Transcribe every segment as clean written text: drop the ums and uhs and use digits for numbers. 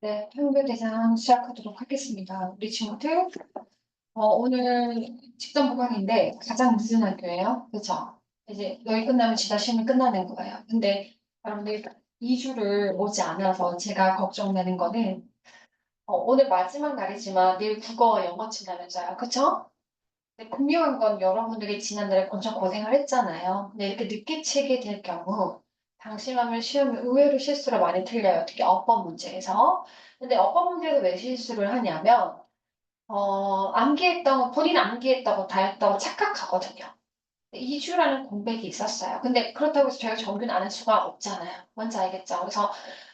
네, 한글 대상 시작하도록 하겠습니다. 우리 친구들, 오늘 직전 보강인데 가장 늦은 학교예요. 그렇죠? 이제 여기 끝나면 지다 시험이 끝나는 거예요. 근데 여러분들 2주를 오지 않아서 제가 걱정되는 거는 오늘 마지막 날이지만 내일 국어 영어 친다면서요. 그렇죠? 근데 분명한 건 여러분들이 지난달에 엄청 고생을 했잖아요. 근데 이렇게 늦게 치게 될 경우 방심하면 시험에 의외로 실수를 많이 틀려요. 특히 어법 문제에서. 근데 어법 문제에서 왜 실수를 하냐면 암기했다고 본인 암기했다고 다 했다고 착각하거든요. 2주라는 공백이 있었어요. 근데 그렇다고 해서 저희가 정규는 안 할 수가 없잖아요. 뭔지 알겠죠? 그래서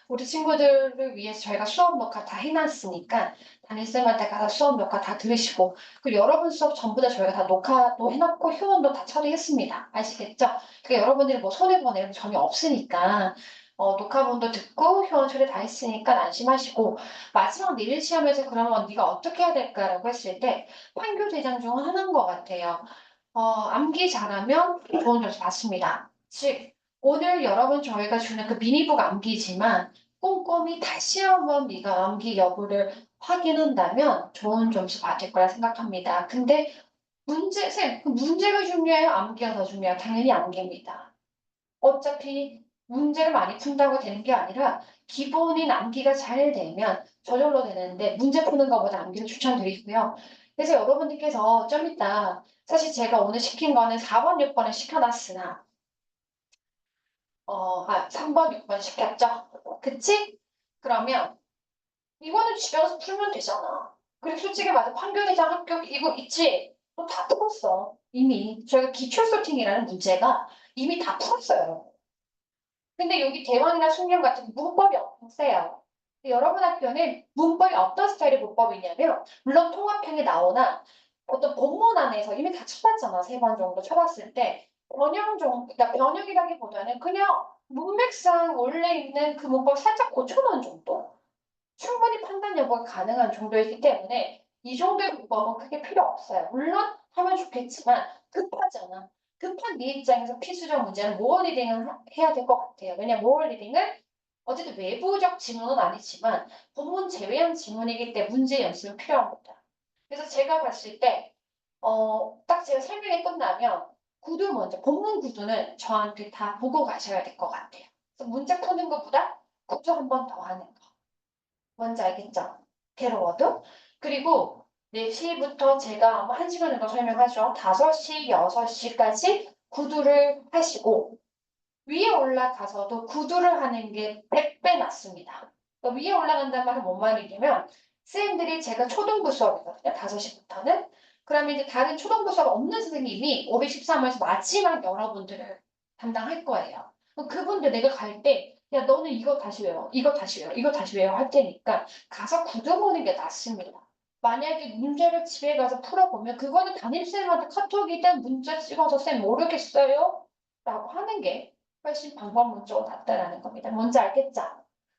우리 친구들을 위해서 저희가 수업 녹화 다 해놨으니까 담임쌤한테 가서 수업 녹화 다 들으시고 그리고 여러분 수업 전부 다 저희가 다 녹화도 해놨고 효원도 다 처리했습니다. 아시겠죠? 그러니까 여러분들이 뭐 손해보내는 점이 없으니까 녹화본도 듣고 효원 처리 다 했으니까 안심하시고 마지막 내일 시험에서 그러면 네가 어떻게 해야 될까라고 했을 때 판교 대장 중 하나인 것 같아요. 암기 잘하면 좋은 점수 받습니다. 즉, 오늘 여러분 저희가 주는 그 미니북 암기지만 꼼꼼히 다시 한번 네가 암기 여부를 확인한다면 좋은 점수 받을 거라 생각합니다. 근데 그 문제가 중요해요? 암기가 더 중요해요? 당연히 암기입니다. 어차피 문제를 많이 푼다고 되는 게 아니라 기본인 암기가 잘 되면 저절로 되는데 문제 푸는 것보다 암기를 추천드리고요. 그래서 여러분들께서 좀 이따 사실 제가 오늘 시킨 거는 4번, 6번을 시켜놨으나 3번, 6번 시켰죠? 그치? 그러면 이거는 집에 와서 풀면 되잖아. 그리고 솔직히 말해서 판교대장 합격 이거 있지? 너 다 풀었어. 이미 저희가 기출 소팅이라는 문제가 이미 다 풀었어요. 근데 여기 대왕이나 숙련 같은 문법이 엄청 세요. 근데 여러분 학교는 문법이 어떤 스타일의 문법이냐면 물론 통합형이 나오나 어떤 본문 안에서 이미 다 쳐봤잖아. 3번 정도 쳐봤을 때 번역 정도, 그러니까 번역이라기보다는 그냥 문맥상 원래 있는 그 문법 살짝 고쳐놓은 정도. 충분히 판단 여부가 가능한 정도이기 때문에 이 정도의 문법은 크게 필요 없어요. 물론 하면 좋겠지만 급하잖아. 급한 네 입장에서 필수적 문제는 모어 리딩을 해야 될 것 같아요. 왜냐면 모어 리딩은 어쨌든 외부적 지문은 아니지만 본문 제외한 지문이기 때문에 문제 연습은 필요한 겁니다. 그래서 제가 봤을 때 딱 제가 설명이 끝나면 구두 먼저 본문 구두는 저한테 다 보고 가셔야 될 것 같아요. 그래서 문제 푸는 것보다 구두 한 번 더 하는 거. 뭔지 알겠죠? 괴로워도. 그리고 4시부터 제가 아마 1시간 정도 설명하죠. 5시, 6시까지 구두를 하시고 위에 올라가서도 구두를 하는 게 100배 낫습니다. 그러니까 위에 올라간다는 말은 뭔 말이냐면 선생님들이 제가 초등부 수업이거든요. 5시부터는. 그러면 이제 다른 초등부 수업 없는 선생님이 513호에서 마지막 여러분들을 담당할 거예요. 그럼 그분들 내가 갈 때, 야, 너는 이거 다시 외워, 이거 다시 외워, 이거 다시 외워 할 테니까 가서 구두 보는 게 낫습니다. 만약에 문제를 집에 가서 풀어보면 그거는 담임쌤한테 카톡이든 문자 찍어서 쌤 모르겠어요? 라고 하는 게 훨씬 방법론적으로 낫다라는 겁니다. 뭔지 알겠죠?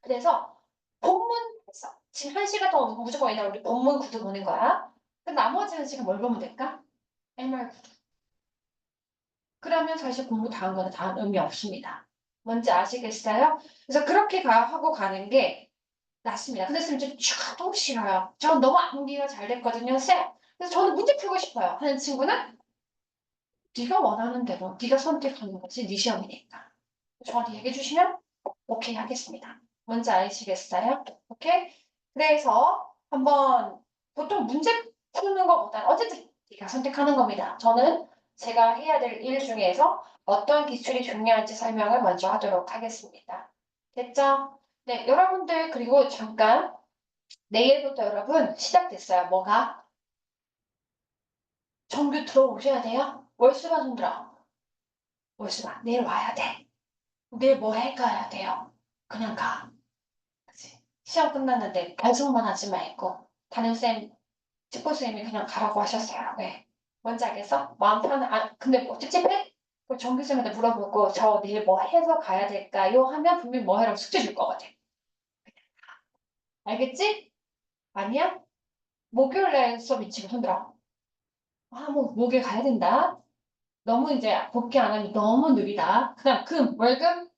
그래서 본문에서 지금 1시간 동안 무조건 이날 우리 본문 구두 보는 거야. 그 나머지 1시간 뭘 보면 될까? MR 구두. 그러면 사실 공부 다 한 거는 다 의미 없습니다. 뭔지 아시겠어요? 그래서 그렇게 하고 가는 게 낫습니다. 근데 쌤 좀 너무 싫어요. 전 너무 암기가 잘 됐거든요, 쌤. 그래서 저는 문제 풀고 싶어요. 하는 친구는 네가 원하는 대로 네가 선택하는 거지 네 시험이니까. 저한테 얘기해 주시면 오케이 하겠습니다. 뭔지 아시겠어요? 오케이? 그래서 한번 보통 문제 푸는 것보다는 어쨌든 네가 선택하는 겁니다. 저는 제가 해야 될 일 중에서 어떤 기술이 중요할지 설명을 먼저 하도록 하겠습니다. 됐죠? 네, 여러분들 그리고 잠깐 내일부터 여러분 시작됐어요. 뭐가? 정규 들어오셔야 돼요. 월수가 좀 들어. 월수가 내일 와야 돼. 내일 뭐 해 가야 돼요. 그냥 가. 그치? 시험 끝났는데 발송만 하지 말고 담임쌤, 집보쌤이 그냥 가라고 하셨어요. 왜? 뭔지 알겠어? 마음 편한, 근데 뭐 찝찝해? 그럼 정규쌤한테 물어보고 저 내일 뭐 해서 가야 될까요? 하면 분명히 뭐 해라고 숙제 줄 거거든. 알겠지? 아니야? 목요일날 수업 이치고 손들어. 뭐 목요일 가야 된다. 너무 이제 복귀 안 하면 너무 느리다. 그다음 금, 월금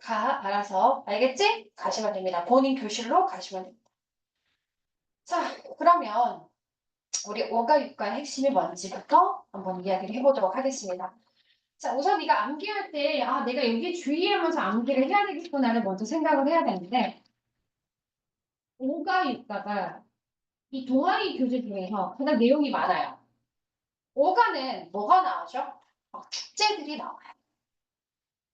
가, 알아서. 알겠지? 가시면 됩니다. 본인 교실로 가시면 됩니다. 자, 그러면 우리 5과 6과의 핵심이 뭔지부터 한번 이야기를 해보도록 하겠습니다. 자, 우선 네가 암기할 때, 아, 내가 여기 주의하면서 암기를 해야 되겠구나를 먼저 생각을 해야 되는데, 5과 6과가 이 동아리 교재 중에서 가장 내용이 많아요. 5과는 뭐가 나오죠? 축제들이 나와요.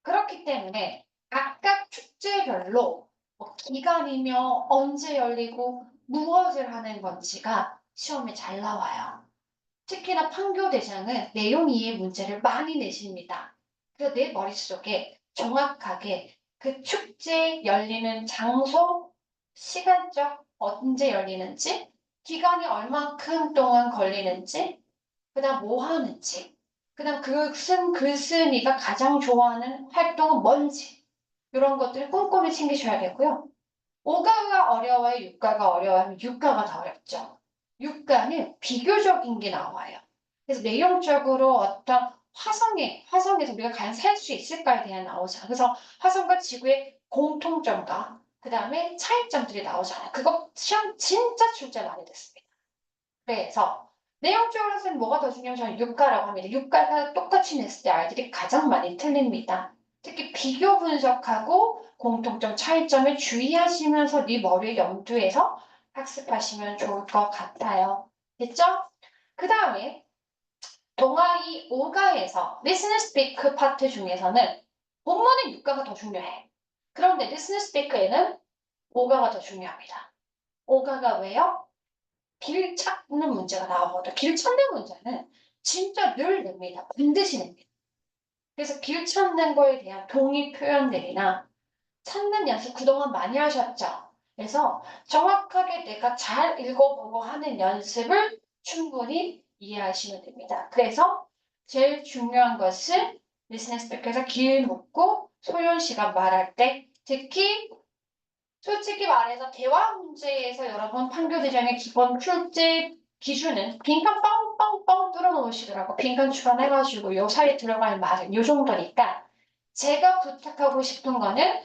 그렇기 때문에 각각 축제별로 뭐 기간이며 언제 열리고 무엇을 하는 건지가 시험에 잘 나와요. 특히나 판교대장은 내용 이해 문제를 많이 내십니다. 그래서 내 머릿속에 정확하게 그 축제 열리는 장소, 시간적 언제 열리는지, 기간이 얼만큼 동안 걸리는지, 그다음 뭐 하는지, 그다음 글쓴이가 가장 좋아하는 활동은 뭔지 이런 것들을 꼼꼼히 챙기셔야겠고요. 5가가 어려워요, 6가가 어려워요? 6가가 더 어렵죠. 6가는 비교적인 게 나와요. 그래서 내용적으로 어떤 화성에서 우리가 과연 살 수 있을까에 대한 나오잖아요. 그래서 화성과 지구의 공통점과 그 다음에 차이점들이 나오잖아요. 그거 시험 진짜 출제 많이 됐습니다. 그래서 내용적으로는 뭐가 더 중요하면 저는 육가라고 합니다. 육가가 똑같이 냈을 때 아이들이 가장 많이 틀립니다. 특히 비교 분석하고 공통점 차이점에 주의하시면서 네 머리에 염두해서 학습하시면 좋을 것 같아요. 됐죠? 그 다음에 동아리 5가에서 Listen and Speak 파트 중에서는 본문의 육가가 더 중요해. 그런데 Listen and Speak에는 5가가 더 중요합니다. 5가가 왜요? 길 찾는 문제가 나오거든요. 길 찾는 문제는 진짜 늘 냅니다. 반드시 냅니다. 그래서 길 찾는 거에 대한 동의 표현들이나 찾는 연습 그동안 많이 하셨죠? 그래서 정확하게 내가 잘 읽어보고 하는 연습을 충분히 이해하시면 됩니다. 그래서 제일 중요한 것은 리스닝 스피커에서 길 묻고 소요한 시간 말할 때 특히 솔직히 말해서 대화 문제에서 여러분 판교대장의 기본 출제 기준은 빈칸 빵빵빵 뚫어놓으시더라고. 빈칸 추가해가지고 요 사이에 들어갈 말은 요 정도니까 제가 부탁하고 싶은 거는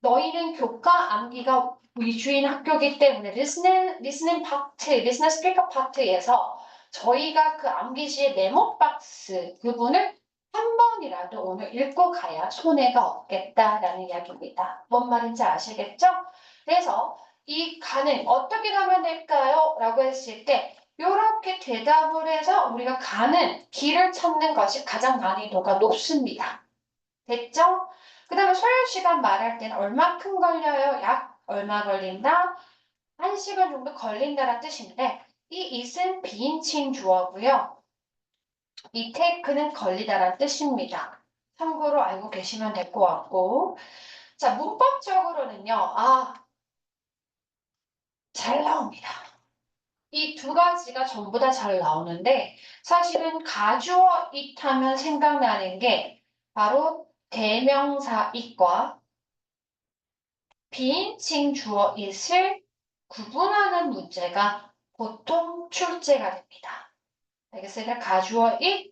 너희는 교과 암기가 위주인 학교이기 때문에 리스닝 파트, 리스닝 스피커 파트에서 저희가 그 암기시의 메모 박스 부분을 한 번이라도 오늘 읽고 가야 손해가 없겠다라는 이야기입니다. 뭔 말인지 아시겠죠? 그래서 이 가는 어떻게 가면 될까요? 라고 했을 때 이렇게 대답을 해서 우리가 가는 길을 찾는 것이 가장 난이도가 높습니다. 됐죠? 그 다음에 소요 시간 말할 때는 얼마큼 걸려요? 약 얼마 걸린다? 1시간 정도 걸린다는 뜻인데 이 it은 비인칭 주어고요. 이 take는 걸리다라는 뜻입니다. 참고로 알고 계시면 될 것 같고 자 문법적으로는요. 잘 나옵니다. 이 두 가지가 전부 다 잘 나오는데 사실은 가주어 it 하면 생각나는 게 바로 대명사 it과 비인칭 주어 it을 구분하는 문제가 보통 출제가 됩니다. 알겠어요? 가주어 it,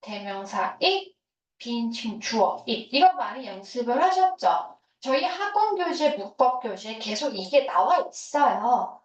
대명사 it, 비인칭 주어 it. 이거 많이 연습을 하셨죠? 저희 학원 교재, 문법 교재에 계속 이게 나와 있어요.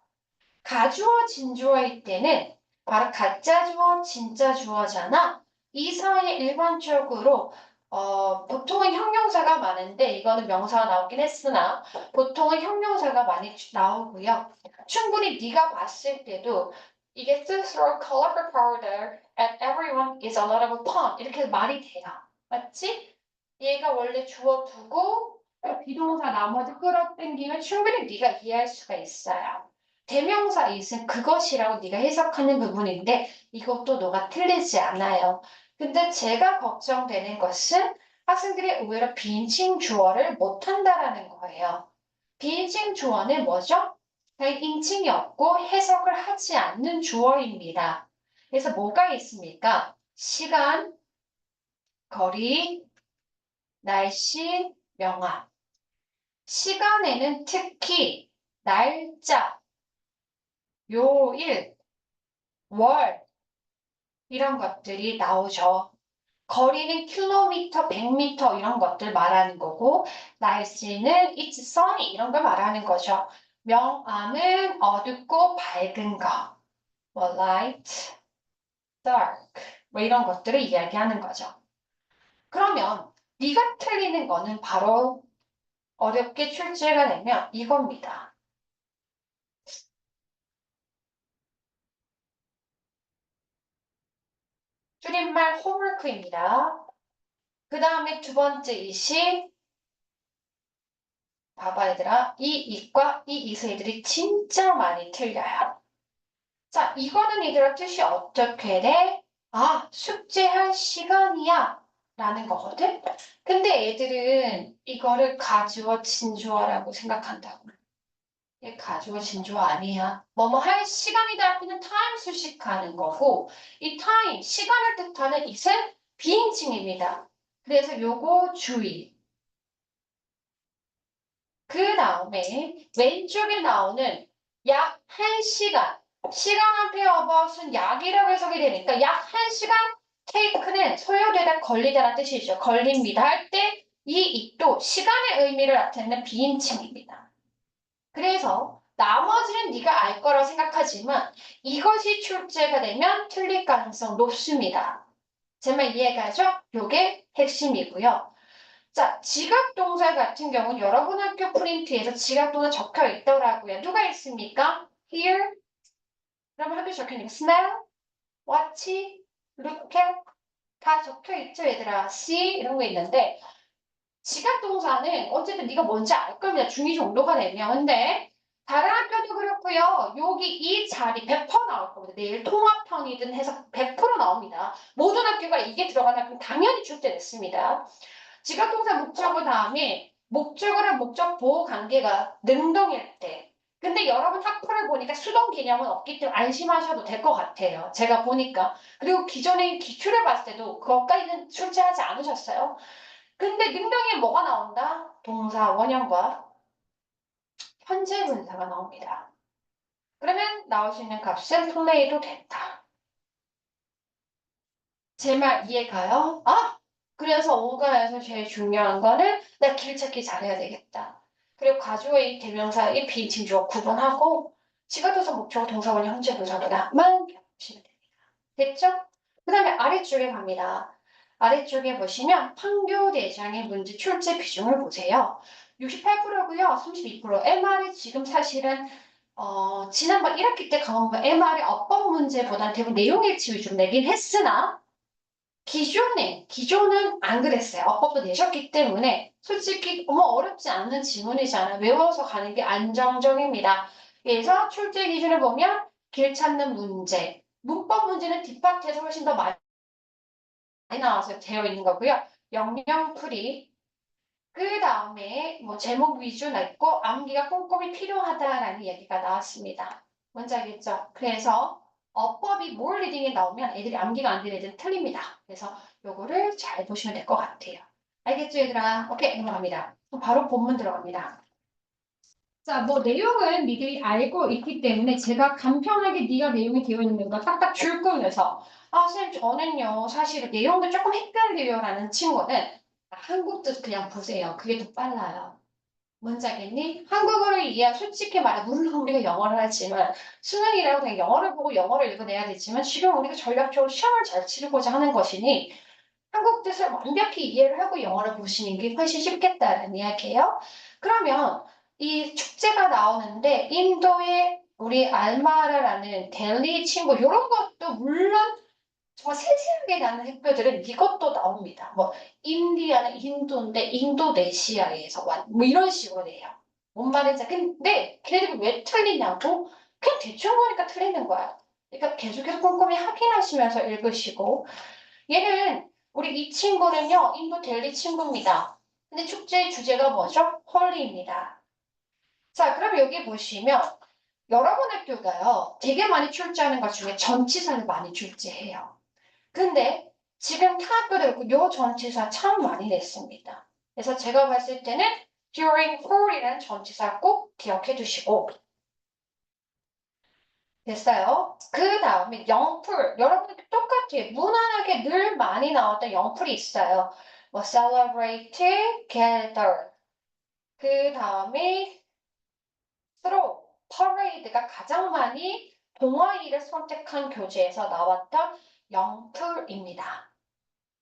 가주어, 진주어일 때는 바로 가짜 주어, 진짜 주어잖아. 이 사이에 일반적으로 보통은 형용사가 많은데 이거는 명사가 나오긴 했으나 보통은 형용사가 많이 나오고요. 충분히 네가 봤을 때도 이게 throw colorful powder at everyone is a lot of fun 이렇게 말이 돼요. 맞지? 얘가 원래 주어 두고 비동사 나머지 끌어당기면 충분히 네가 이해할 수가 있어요. 대명사 있은 그것이라고 네가 해석하는 부분인데 이것도 너가 틀리지 않아요. 근데 제가 걱정되는 것은 학생들이 의외로 비인칭 주어를 못한다라는 거예요. 비인칭 주어는 뭐죠? 그냥 인칭이 없고 해석을 하지 않는 주어입니다. 그래서 뭐가 있습니까? 시간, 거리, 날씨, 명암. 시간에는 특히 날짜, 요일, 월 이런 것들이 나오죠. 거리는 킬로미터, 100m 이런 것들 말하는 거고 날씨는 it's sunny 이런 걸 말하는 거죠. 명암은 어둡고 밝은 거. 뭐 light, dark 뭐 이런 것들을 이야기하는 거죠. 그러면 네가 틀리는 거는 바로 어렵게 출제가 되면 이겁니다. 줄임말 홈워크입니다. 그 다음에 두 번째 이시 봐봐 얘들아 이 이과 이 이수 애들이 진짜 많이 틀려요. 자 이거는 얘들아 뜻이 어떻게 돼? 아 숙제할 시간이야 라는 거거든. 근데 애들은 이거를 가주어 진주어라고 생각한다고. 얘 가주어 진주어 아니야. 뭐뭐 할 시간이다 앞에는 time 수식하는 거고 이 time 시간을 뜻하는 it은 비인칭입니다. 그래서 요거 주의. 그 다음에 왼쪽에 나오는 약 1시간. 시간 앞에 about은 약이라고 해석이 되니까 약 1시간 take는 소요되다 걸리다라는 뜻이죠. 걸립니다 할 때 이 it도 시간의 의미를 나타내는 비인칭입니다. 그래서 나머지는 네가 알 거라 생각하지만 이것이 출제가 되면 틀릴 가능성 높습니다. 제 말 이해가죠? 요게 핵심이고요. 자, 지각동사 같은 경우는 여러분 학교 프린트에서 지각동사 적혀 있더라고요. 누가 있습니까? Hear? 여러분 학교 적혀 있는 smell? watch? look at? 다 적혀 있죠, 얘들아. see? 이런 거 있는데 지각동사는 어쨌든 네가 뭔지 알 겁니다. 중2 정도가 되면. 근데 다른 학교도 그렇고요. 여기 이 자리 100% 나올 겁니다. 내일 통합형이든 해서 100% 나옵니다. 모든 학교가 이게 들어가는 학교는 당연히 출제됐습니다. 지각동사 목적어 다음에 목적어랑 목적 보호 관계가 능동일 때. 근데 여러분 학포를 보니까 수동 개념은 없기 때문에 안심하셔도 될 것 같아요. 제가 보니까. 그리고 기존의 기출을 봤을 때도 그것까지는 출제하지 않으셨어요. 근데 능동에 뭐가 나온다? 동사 원형과 현재 분사가 나옵니다. 그러면 나올 수 있는 값은 플레이도 됐다. 제 말 이해가요? 아! 그래서 5가에서 제일 중요한 거는 나 길찾기 잘해야 되겠다. 그리고 가주어의 대명사의 비인칭주어 구분하고 지각도서 목적어 동사원이 현재 분사보다만 보시면 됩니다. 됐죠? 그 다음에 아래쪽에 갑니다. 아래쪽에 보시면 판교 대장의 문제 출제 비중을 보세요. 68%고요. 32%. MR이 지금 사실은 지난번 1학기 때 강원도 MR이 어법 문제보다는 대부분 내용 일치 위주로 내긴 했으나 기존은 안 그랬어요. 어법도 내셨기 때문에 솔직히 어렵지 않은 지문이잖아. 외워서 가는 게 안정적입니다. 그래서 출제 기준을 보면 길 찾는 문제, 문법 문제는 뒷파트에서 훨씬 더 많이 나와서 되어 있는 거고요. 영영풀이 그 다음에 뭐 제목 위주가 있고 암기가 꼼꼼히 필요하다라는 얘기가 나왔습니다. 뭔지 알겠죠? 그래서 어법이 뭘 리딩에 나오면 애들이 암기가 안 되는 애들은 틀립니다. 그래서 요거를 잘 보시면 될 것 같아요. 알겠죠 얘들아? 오케이 넘어갑니다. 그럼 바로 본문 들어갑니다. 자, 뭐 내용은 니들이 알고 있기 때문에 제가 간편하게 네가 내용이 되어 있는 거 딱딱 줄 거면서 아, 선생님 저는요 사실 내용도 조금 헷갈려요라는 친구는 한국뜻 그냥 보세요. 그게 더 빨라요. 뭔지 알겠니? 한국어를 이해하 솔직히 말해 물론 우리가 영어를 하지만 수능이라고 그냥 영어를 보고 영어를 읽어내야 되지만 지금 우리가 전략적으로 시험을 잘 치르고자 하는 것이니 한국 뜻을 완벽히 이해를 하고 영어를 보시는 게 훨씬 쉽겠다는 이야기예요. 그러면 이 축제가 나오는데 인도의 우리 알마라라는 델리 친구 이런 것도 물론 정말 세세하게 나는 학교들은 이것도 나옵니다. 뭐 인디아는 인도인데 인도네시아에서 뭐 이런 식으로 돼요. 뭔 말인지 근데 걔네들이 왜 틀리냐고 그냥 대충 보니까 틀리는 거야. 그러니까 계속해서 꼼꼼히 확인하시면서 읽으시고 얘는 우리 이 친구는요 인도 델리 친구입니다. 근데 축제의 주제가 뭐죠? 홀리입니다. 자 그럼 여기 보시면 여러분 학교가요 되게 많이 출제하는 것 중에 전치사를 많이 출제해요. 근데 지금 타학교도 그렇고 요 전치사 참 많이 냈습니다. 그래서 제가 봤을 때는 during for이라는 전치사 꼭 기억해 두시고 됐어요? 그 다음에 영풀. 여러분 똑같아요. 무난하게 늘 많이 나왔던 영풀이 있어요. 뭐 celebrate, gather. 그 다음에 throw, parade가 가장 많이 동아리를 선택한 교재에서 나왔던 영풀입니다.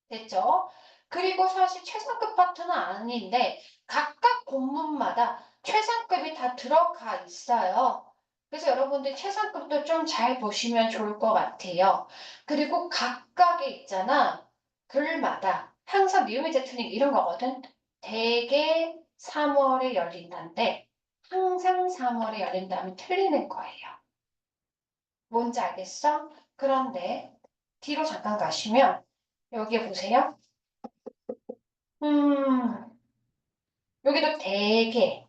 됐죠? 그리고 사실 최상급 파트는 아닌데 각각 본문마다 최상급이 다 들어가 있어요. 그래서 여러분들 최상급도 좀 잘 보시면 좋을 것 같아요. 그리고 각각의 있잖아. 글마다 항상 미우미 제트닝 이런 거거든. 대개 3월에 열린다는데 항상 3월에 열린다면 틀리는 거예요. 뭔지 알겠어? 그런데 뒤로 잠깐 가시면 여기 보세요. 음, 여기도 되게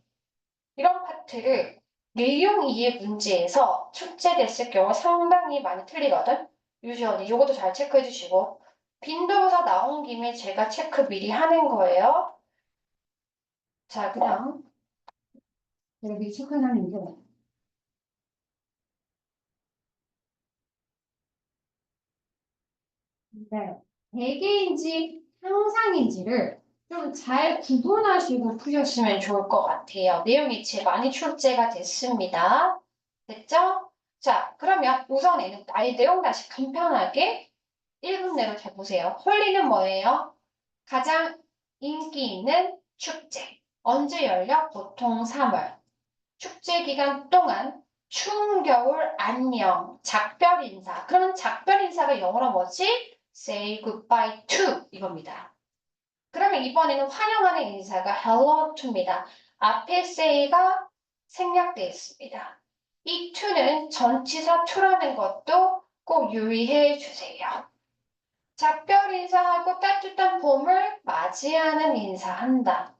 이런 파트를 내용 이해 문제에서 출제됐을 경우 상당히 많이 틀리거든. 유지언니 이것도 잘 체크해 주시고 빈도부사 나온 김에 제가 체크 미리 하는 거예요. 자, 그다음 여기 체크하는데 네. 대개인지 상상인지를 좀 잘 구분하시고 푸셨으면 좋을 것 같아요. 내용 이체 많이 출제가 됐습니다. 됐죠? 자, 그러면 우선에는 아예 내용 다시 간편하게 1분 내로 잘 보세요. 홀리는 뭐예요? 가장 인기 있는 축제. 언제 열려? 보통 3월. 축제 기간 동안 추운 겨울 안녕, 작별 인사. 그러면 작별 인사가 영어로 뭐지? Say goodbye to 이겁니다. 그러면 이번에는 환영하는 인사가 hello to입니다. 앞에 say가 생략되어 있습니다. 이 to는 전치사 to라는 것도 꼭 유의해 주세요. 작별 인사하고 따뜻한 봄을 맞이하는 인사한다.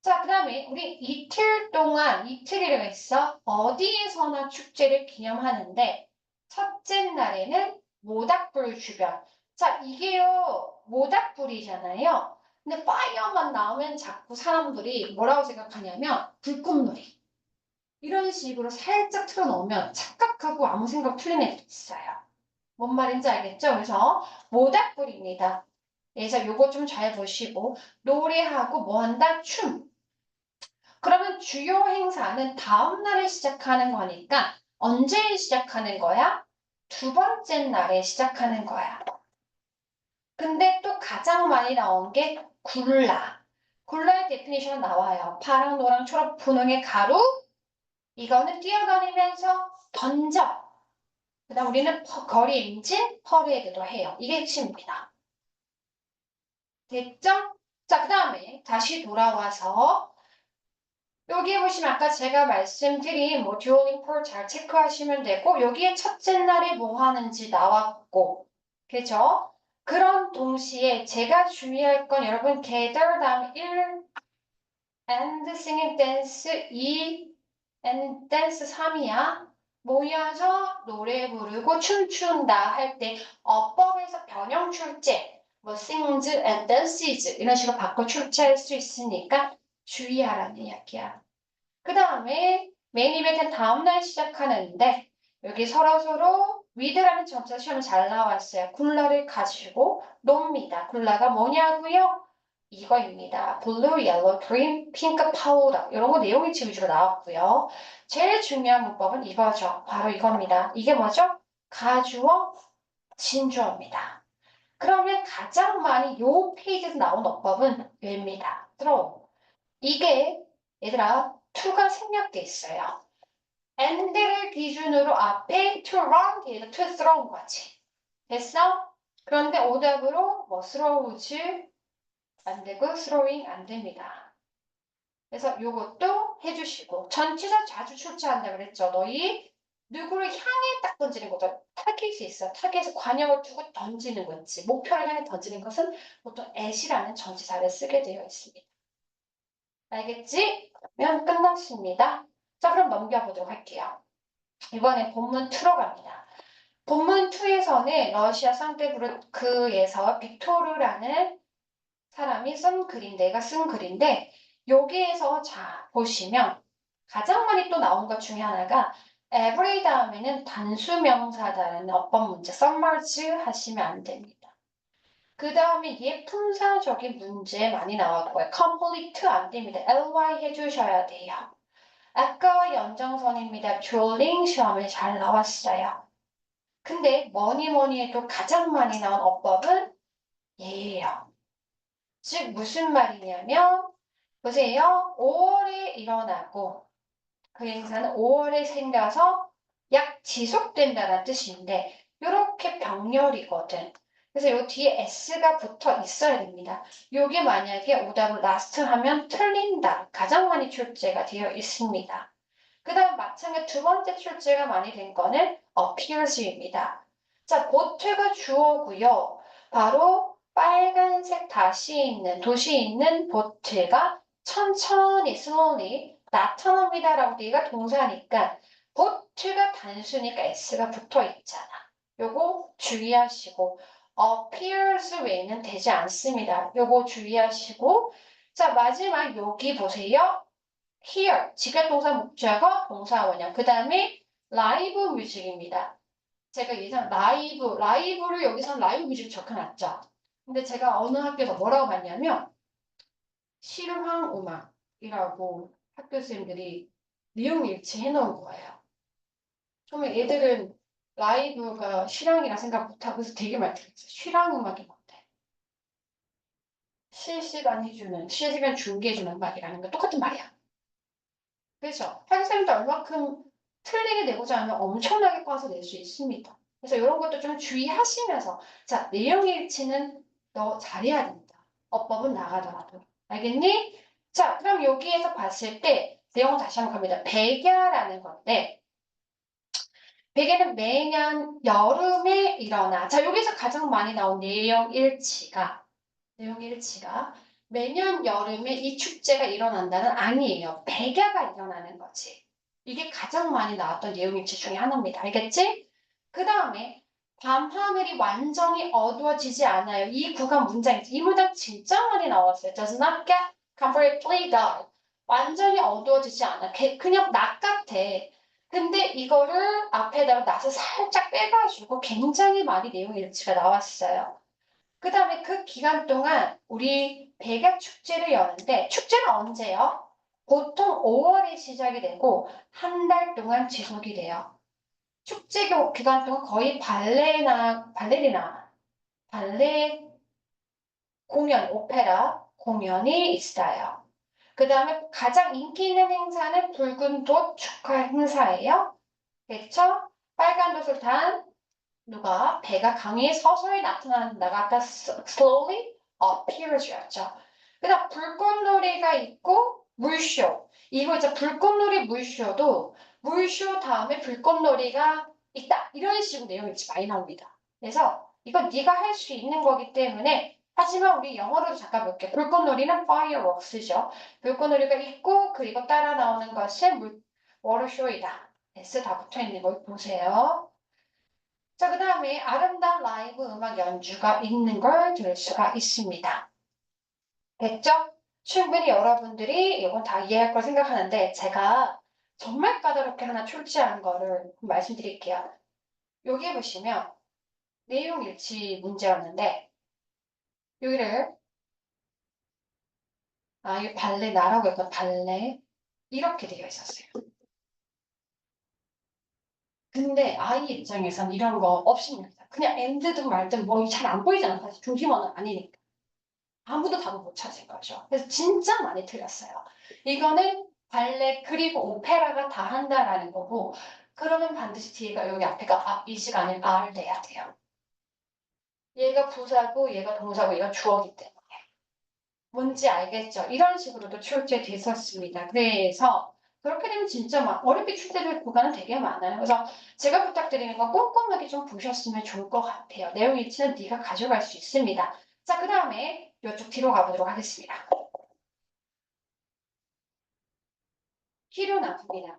자, 그 다음에 우리 이틀 동안 이틀이라고 했어. 어디에서나 축제를 기념하는데 첫째 날에는 모닥불 주변. 자, 이게요. 모닥불이잖아요. 근데 파이어만 나오면 자꾸 사람들이 뭐라고 생각하냐면 불꽃놀이. 이런 식으로 살짝 틀어놓으면 착각하고 아무 생각 틀린 애들 있어요. 뭔 말인지 알겠죠? 그래서 모닥불입니다. 그래서 요거 좀 잘 보시고 노래하고 뭐 한다? 춤. 그러면 주요 행사는 다음 날에 시작하는 거니까 언제 시작하는 거야? 두 번째 날에 시작하는 거야. 근데 또 가장 많이 나온 게 굴라. 굴라의 데피니션 나와요. 파랑, 노랑, 초록, 분홍의 가루. 이거는 뛰어다니면서 던져. 그다음 우리는 거리 임진, 퍼레이드도 해요. 이게 핵심입니다. 됐죠? 자, 그 다음에 다시 돌아와서 여기 보시면 아까 제가 말씀드린 뭐 듀오링 폴잘 체크하시면 되고 여기에 첫째 날에 뭐 하는지 나왔고 그죠? 그런 동시에 제가 주의할 건 여러분 gather 다음 1 and singing dance 2 and dance 3이야. 모여서 노래 부르고 춤춘다 할 때 어법에서 변형 출제 뭐 sings and dances 이런 식으로 바꿔 출제할 수 있으니까 주의하라는 이야기야. 그 다음에 메인 이벤트는 다음날 시작하는데 여기 서로서로 위드라는 점자 시험에 잘 나왔어요. 굴라를 가지고 놉니다. 굴라가 뭐냐고요? 이거입니다. 블루, 옐로, 그린, 핑크, 파우더 이런 거 내용이 위주로 나왔고요. 제일 중요한 문법은 이거죠. 바로 이겁니다. 이게 뭐죠? 가주어, 진주어입니다. 그러면 가장 많이 요 페이지에서 나온 어법은 얘입니다. throw. 이게 얘들아 to가 생략돼 있어요. and를 기준으로 앞에 to run 뒤에서 to throw 거지. 됐어? 그런데 오답으로 뭐 throws 안 되고 throwing 안 됩니다. 그래서 요것도 해주시고 전치사 자주 출제한다 그랬죠. 너희 누구를 향해 딱 던지는 거죠. 타겟이 있어. 타겟에 관역을 두고 던지는 거지. 목표를 향해 던지는 것은 보통 at이라는 전치사를 쓰게 되어 있습니다. 알겠지? 그러면 끝났습니다. 자, 그럼 넘겨보도록 할게요. 이번엔 본문 2로 갑니다. 본문 2에서는 러시아 상테부르크에서 빅토르라는 사람이 쓴 글인데, 내가 쓴 글인데, 여기에서 자, 보시면 가장 많이 또 나온 것 중에 하나가 every 다음에는 단수명사다라는 어법 문제 submerge 하시면 안 됩니다. 그 다음에 예품사적인 문제 많이 나왔고요. complete 안 됩니다. ly 해주셔야 돼요. 아까와 연장선입니다. 드롤링 시험에 잘 나왔어요. 근데 뭐니 해도 가장 많이 나온 어법은 얘예요. 즉 무슨 말이냐면 보세요. 5월에 일어나고 그 행사는 5월에 생겨서 약 지속된다는 뜻인데 이렇게 병렬이거든. 그래서 요 뒤에 s가 붙어 있어야 됩니다. 요게 만약에 오답을 last 하면 틀린다. 가장 많이 출제가 되어 있습니다. 그 다음 마찬가지 두 번째 출제가 많이 된 거는 appears입니다. 자, 보트가 주어고요. 바로 빨간색 도시 있는 보트가 천천히 slowly 나타납니다라고 얘가 동사니까 보트가 단수니까 s가 붙어 있잖아. 요거 주의하시고 appears 외에는 되지 않습니다. 요거 주의하시고 자 마지막 여기 보세요. here 직역동사 목적어 동사 원형 그 다음에 라이브 뮤직입니다. 제가 예전 라이브를 여기서는 라이브 뮤직 적혀놨죠. 근데 제가 어느 학교에서 뭐라고 봤냐면 실황음악이라고 학교 선생님들이 내용 일치해 놓은 거예요. 그러면 애들은 라이브가 실황이라 생각 못하고 그래서 되게 많이 들었어요. 실황음악이 뭔데? 실시간 중계해주는 음악이라는 거 똑같은 말이야. 그렇죠? 학생도 얼마큼 틀리게 내고자 하면 엄청나게 꼬아서 낼 수 있습니다. 그래서 이런 것도 좀 주의하시면서 자 내용 일치는 너 잘해야 된다. 어법은 나가더라도. 알겠니? 자 그럼 여기에서 봤을 때 내용을 다시 한번 갑니다. 백야라는 건데 백야는 매년 여름에 일어나. 자 여기서 가장 많이 나온 내용 일치가 매년 여름에 이 축제가 일어난다는 아니에요. 백야가 일어나는 거지. 이게 가장 많이 나왔던 내용 일치 중에 하나입니다. 알겠지? 그 다음에 밤하늘이 완전히 어두워지지 않아요. 이 구간 문장이지. 이 문장 진짜 많이 나왔어요. Does not get completely dark. 완전히 어두워지지 않아. 그냥 낮 같아. 근데 이거를 앞에다가 낫을 살짝 빼가지고 굉장히 많이 내용 일치가 나왔어요. 그 다음에 그 기간 동안 우리 백야 축제를 여는데 축제는 언제요? 보통 5월에 시작이 되고 한 달 동안 지속이 돼요. 축제 기간 동안 거의 발레 공연, 오페라 공연이 있어요. 그 다음에 가장 인기 있는 행사는 붉은 돛 축하 행사예요. 그렇죠? 빨간 돛을 단 누가 배가 강에 서서히 나타난다가 아까 slowly appears였죠. 그다음 불꽃놀이가 있고 물쇼. 이거 이제 불꽃놀이 물쇼도 물쇼 다음에 불꽃놀이가 있다. 이런 식으로 내용이 많이 나옵니다. 그래서 이건 네가 할 수 있는 거기 때문에 하지만 우리 영어로도 잠깐 볼게요. 불꽃놀이는 fireworks죠. 불꽃놀이가 있고 그리고 따라 나오는 것은 워터쇼이다. S 다 붙어 있는 걸 보세요. 자, 그 다음에 아름다운 라이브 음악 연주가 있는 걸 들을 수가 있습니다. 됐죠? 충분히 여러분들이 이건 다 이해할 걸 생각하는데 제가 정말 까다롭게 하나 출제한 거를 말씀드릴게요. 여기 보시면 내용 일치 문제였는데 여기를 이 발레 나라고 했던 발레 이렇게 되어 있었어요. 근데 아이 입장에서는 이런 거 없습니다. 그냥 엔드든 말든 뭐 잘 안 보이잖아. 사실 조심원은 아니니까. 아무도 답을 못 찾은 거죠. 그래서 진짜 많이 틀렸어요. 이거는 발레 그리고 오페라가 다 한다라는 거고 그러면 반드시 뒤에가 여기 앞에가 이시가 아니라 R 돼야 돼요. 얘가 부사고 얘가 동사고 얘가 주어기 때문에. 뭔지 알겠죠? 이런 식으로도 출제됐었습니다. 그래서 그렇게 되면 진짜 막 어렵게 출제될 구간은 되게 많아요. 그래서 제가 부탁드리는 건 꼼꼼하게 좀 보셨으면 좋을 것 같아요. 내용 일치는 네가 가져갈 수 있습니다. 자, 그 다음에 이쪽 뒤로 가보도록 하겠습니다. 키루나입니다.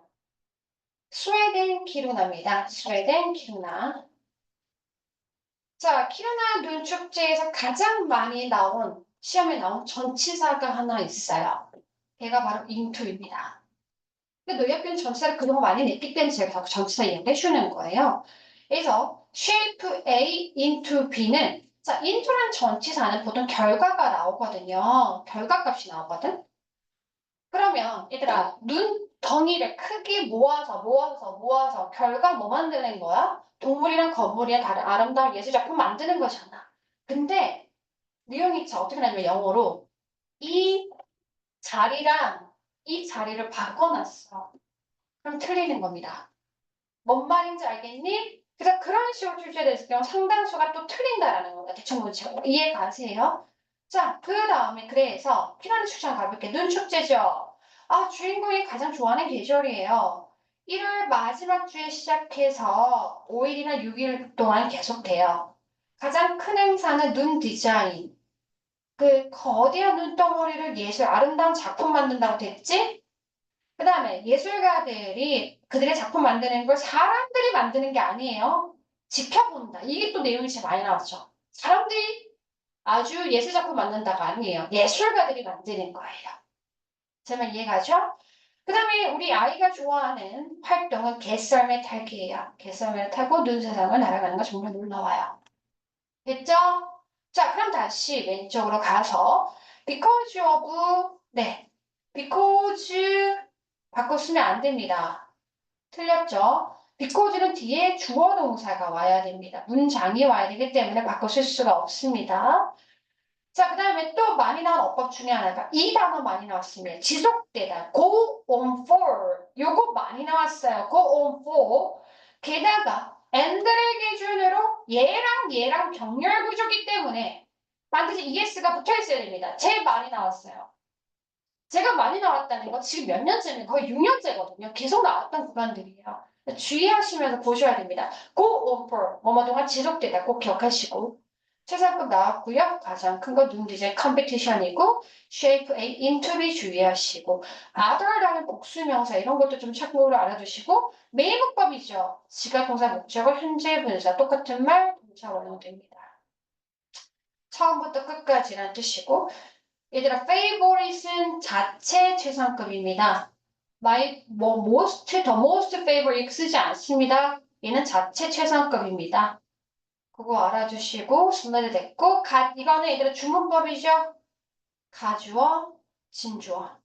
스웨덴 키루나입니다. 스웨덴 키루나. 자, 키루나 눈 축제에서 가장 많이 나온 시험에 나온 전치사가 하나 있어요. 걔가 바로 인투입니다. 근데 너희 학교는 전치사를 그동안 많이 냈기 때문에 제가 자꾸 전치사 이야기해 주는 거예요. 그래서 shape A into B는 자, into라는 전치사는 보통 결과가 나오거든요. 결과값이 나오거든. 그러면 얘들아 눈덩이를 크게 모아서 결과 뭐 만드는 거야? 동물이랑 건물이랑 다른 아름다운 예술작품 만드는 거잖아. 근데 리용이차 어떻게 나냐면 영어로 이 자리랑 이 자리를 바꿔놨어. 그럼 틀리는 겁니다. 뭔 말인지 알겠니? 그래서 그런 식으로 출제됐을 경우 상당수가 또 틀린다라는 겁니다. 대충 문제가 이해 가세요? 자, 그 다음에 그래서 피나는 축제장 가볼게. 눈 축제죠. 아, 주인공이 가장 좋아하는 계절이에요. 1월 마지막 주에 시작해서 5일이나 6일 동안 계속돼요. 가장 큰 행사는 눈 디자인. 그 거대한 눈덩어리를 예술 아름다운 작품 만든다고 됐지? 그 다음에 예술가들이 그들의 작품 만드는 걸 사람들이 만드는 게 아니에요. 지켜본다. 이게 또 내용이 제일 많이 나왔죠. 사람들이 아주 예술 작품 만든다가 아니에요. 예술가들이 만드는 거예요. 제 말 이해가죠? 그 다음에 우리 아이가 좋아하는 활동은 개썰매 타기예요. 개썰매를 타고 눈 세상을 날아가는 거 정말 놀라워요. 됐죠? 자, 그럼 다시 왼쪽으로 가서 because of 네, because 바꿔 쓰면 안 됩니다. 틀렸죠? because는 뒤에 주어 동사가 와야 됩니다. 문장이 와야 되기 때문에 바꿔 쓸 수가 없습니다. 자, 그 다음에 또 많이 나온 어법 중에 하나가 이 단어 많이 나왔습니다. 지속되다. go on for. 요거 많이 나왔어요. go on for. 게다가 and를 기준으로 얘랑 병렬 구조기 때문에 반드시 es가 붙어 있어야 됩니다. 제일 많이 나왔어요. 제가 많이 나왔다는 거 지금 몇 년째는 거의 6년째거든요. 계속 나왔던 구간들이에요. 주의하시면서 보셔야 됩니다. go on for. 뭐뭐 동안 지속되다 꼭 기억하시고. 최상급 나왔고요. 가장 큰 건 눈디자인 컴피티션이고 shape A into B 주의하시고 other라는 복수명사 이런 것도 좀 참고로 알아두시고 메인문법이죠. 지각동사 목적어 현재 분사 똑같은 말 동사 원형됩니다. 처음부터 끝까지란 뜻이고 얘들아 favorite은 자체 최상급입니다. 뭐 most, the most favorite 쓰지 않습니다. 얘는 자체 최상급입니다. 그거 알아주시고 순서대 됐고 이거는 얘들아 주문법이죠. 가주어, 진주어.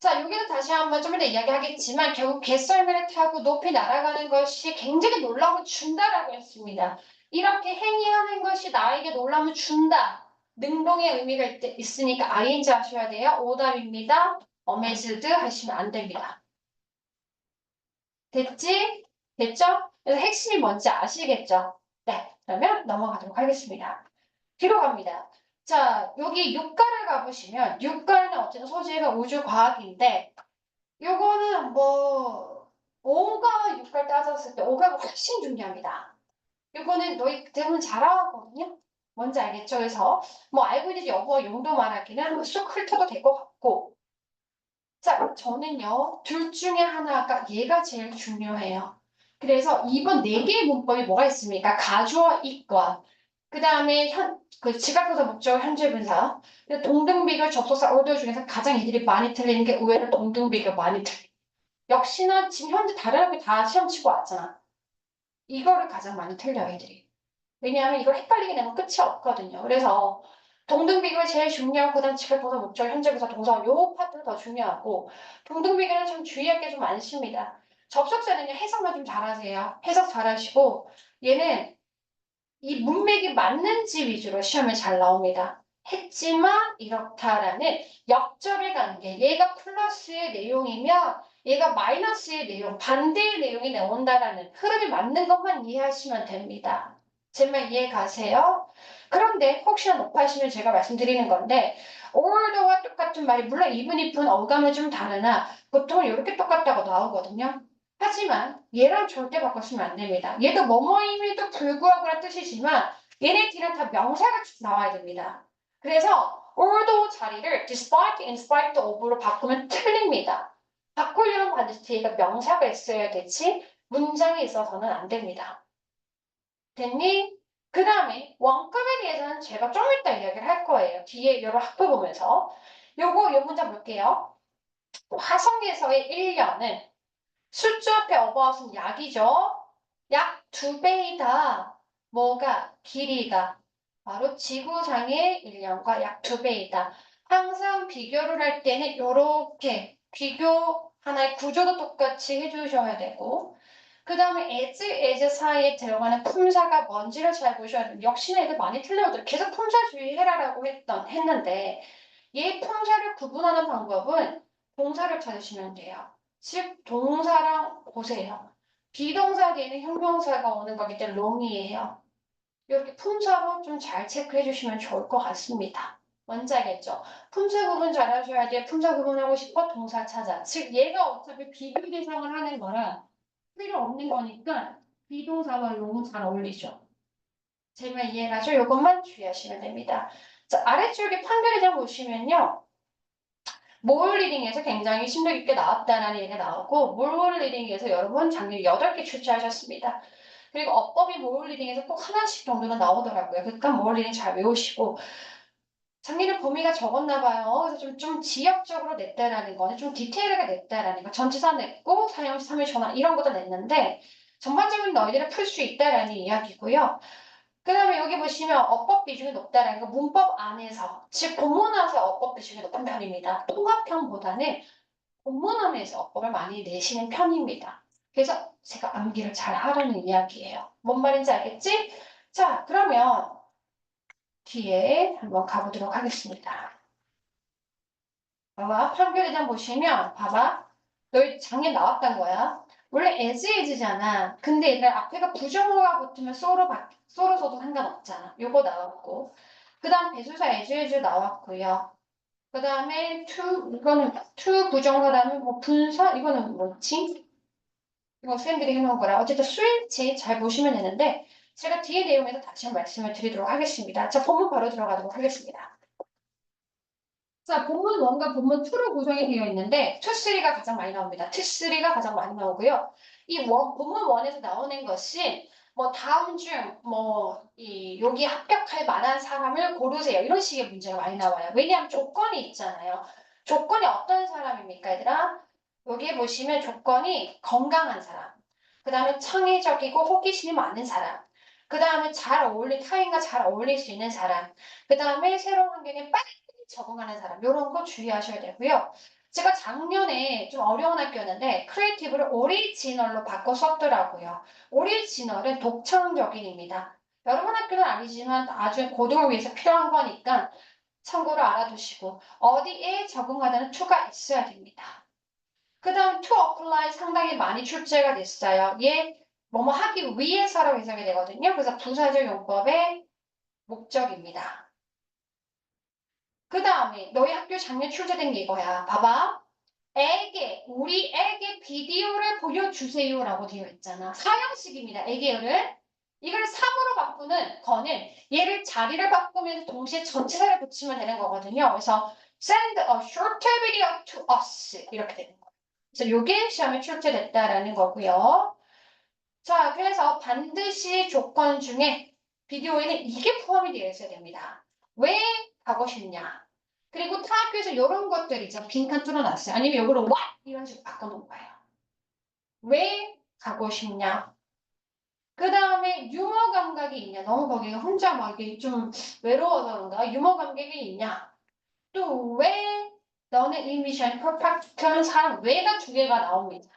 자, 여기서 다시 한번 좀 이따 이야기하겠지만 결국 갯썰매를 타고 높이 날아가는 것이 굉장히 놀라움을 준다라고 했습니다. 이렇게 행위하는 것이 나에게 놀라움을 준다. 능동의 의미가 있으니까 ing 하셔야 돼요. 오답입니다. amazed 하시면 안 됩니다. 됐지? 됐죠? 그래서 핵심이 뭔지 아시겠죠? 네, 그러면 넘어가도록 하겠습니다. 뒤로 갑니다. 자, 여기 육가를 가보시면 육가는 어쨌든 소재가 우주과학인데 요거는 뭐 5가 6가 따졌을 때 5가 훨씬 중요합니다. 요거는 너희 대부분 잘 알았거든요. 뭔지 알겠죠? 그래서 뭐 알고 있는지 여부 용도 말하기는 쑥 훑어도 될 것 같고 자 저는요 둘 중에 하나가 얘가 제일 중요해요. 그래서 이번 4개의 문법이 뭐가 있습니까? 가주어 이과 그 다음에 그 지각부사 목적 현재 분사 동등비교 접속사 order 중에서 가장 이들이 많이 틀리는 게 의외로 동등비교 많이 틀려. 역시나 지금 현재 다른 학교 다 시험 치고 왔잖아. 이거를 가장 많이 틀려 애들이. 왜냐하면 이걸 헷갈리게 되면 끝이 없거든요. 그래서 동등비교가 제일 중요하고 그다음 지각부사 목적 현재부사 동사 요 파트가 더 중요하고 동등비교는 좀 주의할 게 좀 많습니다. 접속사는요 해석만 좀 잘하세요. 해석 잘하시고 얘는 이 문맥이 맞는지 위주로 시험에 잘 나옵니다. 했지만 이렇다라는 역접의 관계 얘가 플러스의 내용이면 얘가 마이너스의 내용 반대의 내용이 나온다라는 흐름이 맞는 것만 이해하시면 됩니다. 제 말 이해 가세요? 그런데 혹시나 높아하시면 제가 말씀드리는 건데 older와 똑같은 말이 물론 even if는 어감은 좀 다르나 보통 이렇게 똑같다고 나오거든요. 하지만 얘랑 절대 바꿨으면 안 됩니다. 얘도 뭐뭐임에도 불구하고란 뜻이지만 얘네 뒤는 다 명사가 나와야 됩니다. 그래서 although 자리를 despite, in spite of로 바꾸면 틀립니다. 바꾸려면 반드시 뒤에가 명사가 있어야 되지 문장에 있어서는 안 됩니다. 됐니? 그 다음에 원급에 대해서는 제가 좀 이따 이야기를 할 거예요. 뒤에 여러 학부 보면서. 요 문장 볼게요. 화성에서의 1년은 숫자 앞에 어바웃은 약이죠. 약 2배이다. 뭐가? 길이가. 바로 지구상의 1년과 약 2배이다. 항상 비교를 할 때는 이렇게 비교 하나의 구조도 똑같이 해주셔야 되고 그 다음에 as 사이에 들어가는 품사가 뭔지를 잘 보셔야 돼요. 역시나 애들 많이 틀려요. 계속 품사 주의해라라고 했는데 얘 품사를 구분하는 방법은 동사를 찾으시면 돼요. 즉 동사랑 보세요. 비동사 뒤에는 형용사가 오는 거기 때문에 롱이에요. 이렇게 품사로 좀 잘 체크해 주시면 좋을 것 같습니다. 뭔지 알겠죠? 품사 구분 잘 하셔야 돼요. 품사 구분하고 싶어 동사 찾아. 즉 얘가 어차피 비교 대상을 하는 거라 필요 없는 거니까 비동사와 롱은 잘 어울리죠. 제 말 이해가죠? 이것만 주의하시면 됩니다. 자, 아래쪽에 판결의 장 보시면요. 모럴 리딩에서 굉장히 심도 깊게 나왔다는 얘기가 나오고 모럴 리딩에서 여러분 작년 8개 출제하셨습니다. 그리고 어법이 모럴 리딩에서 꼭 하나씩 정도는 나오더라고요. 그러니까 모럴 리딩 잘 외우시고 작년에 범위가 적었나 봐요. 그래서 좀 지역적으로 냈다라는 거는 좀 디테일하게 냈다라는 거. 전치사 냈고 사용시 3일 전화 이런 것도 냈는데 전반적인 너희들은 풀 수 있다라는 이야기고요. 그 다음에 여기 보시면 어법 비중이 높다라는 거 문법 안에서 즉 본문에서 어법 비중이 높은 편입니다. 통합형보다는 본문안에서 어법을 많이 내시는 편입니다. 그래서 제가 암기를 잘 하라는 이야기예요. 뭔 말인지 알겠지? 자, 그러면 뒤에 한번 가보도록 하겠습니다. 봐봐, 판결에 대한 보시면 봐봐. 너희 작년 나왔던 거야. 원래 as is잖아. 근데 얘들 앞에가 부정어가 붙으면 쏘로 써도 상관없잖아. 요거 나왔고. 그 다음 배수사 as 나왔고요. 그 다음에 이거는 to 부정사 다음에 뭐 분사 이거는 뭐지? 이거 쌤들이 해놓은 거라 어쨌든 스위치 잘 보시면 되는데 제가 뒤에 내용에서 다시 한번 말씀을 드리도록 하겠습니다. 자, 본문 바로 들어가도록 하겠습니다. 자, 본문 1과 본문 2로 구성이 되어 있는데 2, 3가 가장 많이 나옵니다. 2, 3가 가장 많이 나오고요. 본문 1에서 나오는 것이 뭐 다음 중 여기 합격할 만한 사람을 고르세요. 이런 식의 문제가 많이 나와요. 왜냐하면 조건이 있잖아요. 조건이 어떤 사람입니까, 얘들아? 여기에 보시면 조건이 건강한 사람, 그 다음에 창의적이고 호기심이 많은 사람, 그 다음에 타인과 잘 어울릴 수 있는 사람, 그 다음에 새로운 환경에 빨리 적응하는 사람 이런 거 주의하셔야 되고요. 제가 작년에 좀 어려운 학교였는데 크리에이티브를 오리지널로 바꿔 썼더라고요. 오리지널은 독창적인입니다. 여러분 학교는 아니지만 나중에 고등을 위해서 필요한 거니까 참고로 알아두시고 어디에 적응하다는 to가 있어야 됩니다. 그 다음 to apply 상당히 많이 출제가 됐어요. 얘 뭐뭐 하기 위해서라고 해석이 되거든요. 그래서 부사적 용법의 목적입니다. 그 다음에 너희 학교 작년 출제된 게 이거야. 봐봐. 우리 애게 비디오를 보여주세요라고 되어 있잖아. 사형식입니다. 애게를. 이걸 3으로 바꾸는 거는 얘를 자리를 바꾸면서 동시에 전치사를 붙이면 되는 거거든요. 그래서 send a short video to us 이렇게 되는 거예요. 그래서 이게 시험에 출제됐다라는 거고요. 자, 그래서 반드시 조건 중에 비디오에는 이게 포함이 되어 있어야 됩니다. 왜 가고 싶냐? 그리고 타 학교에서 이런 것들 있죠. 빈칸 뚫어놨어요. 아니면 이거를 what 이런 식으로 바꿔놓은 거예요. 왜 가고 싶냐? 그 다음에 유머 감각이 있냐? 너무 거기가 혼자 막 이게 좀 외로워서 그런가? 유머 감각이 있냐? 또 왜 너는 이 미션 퍼펙트한 사람 왜가 2개가 나옵니다.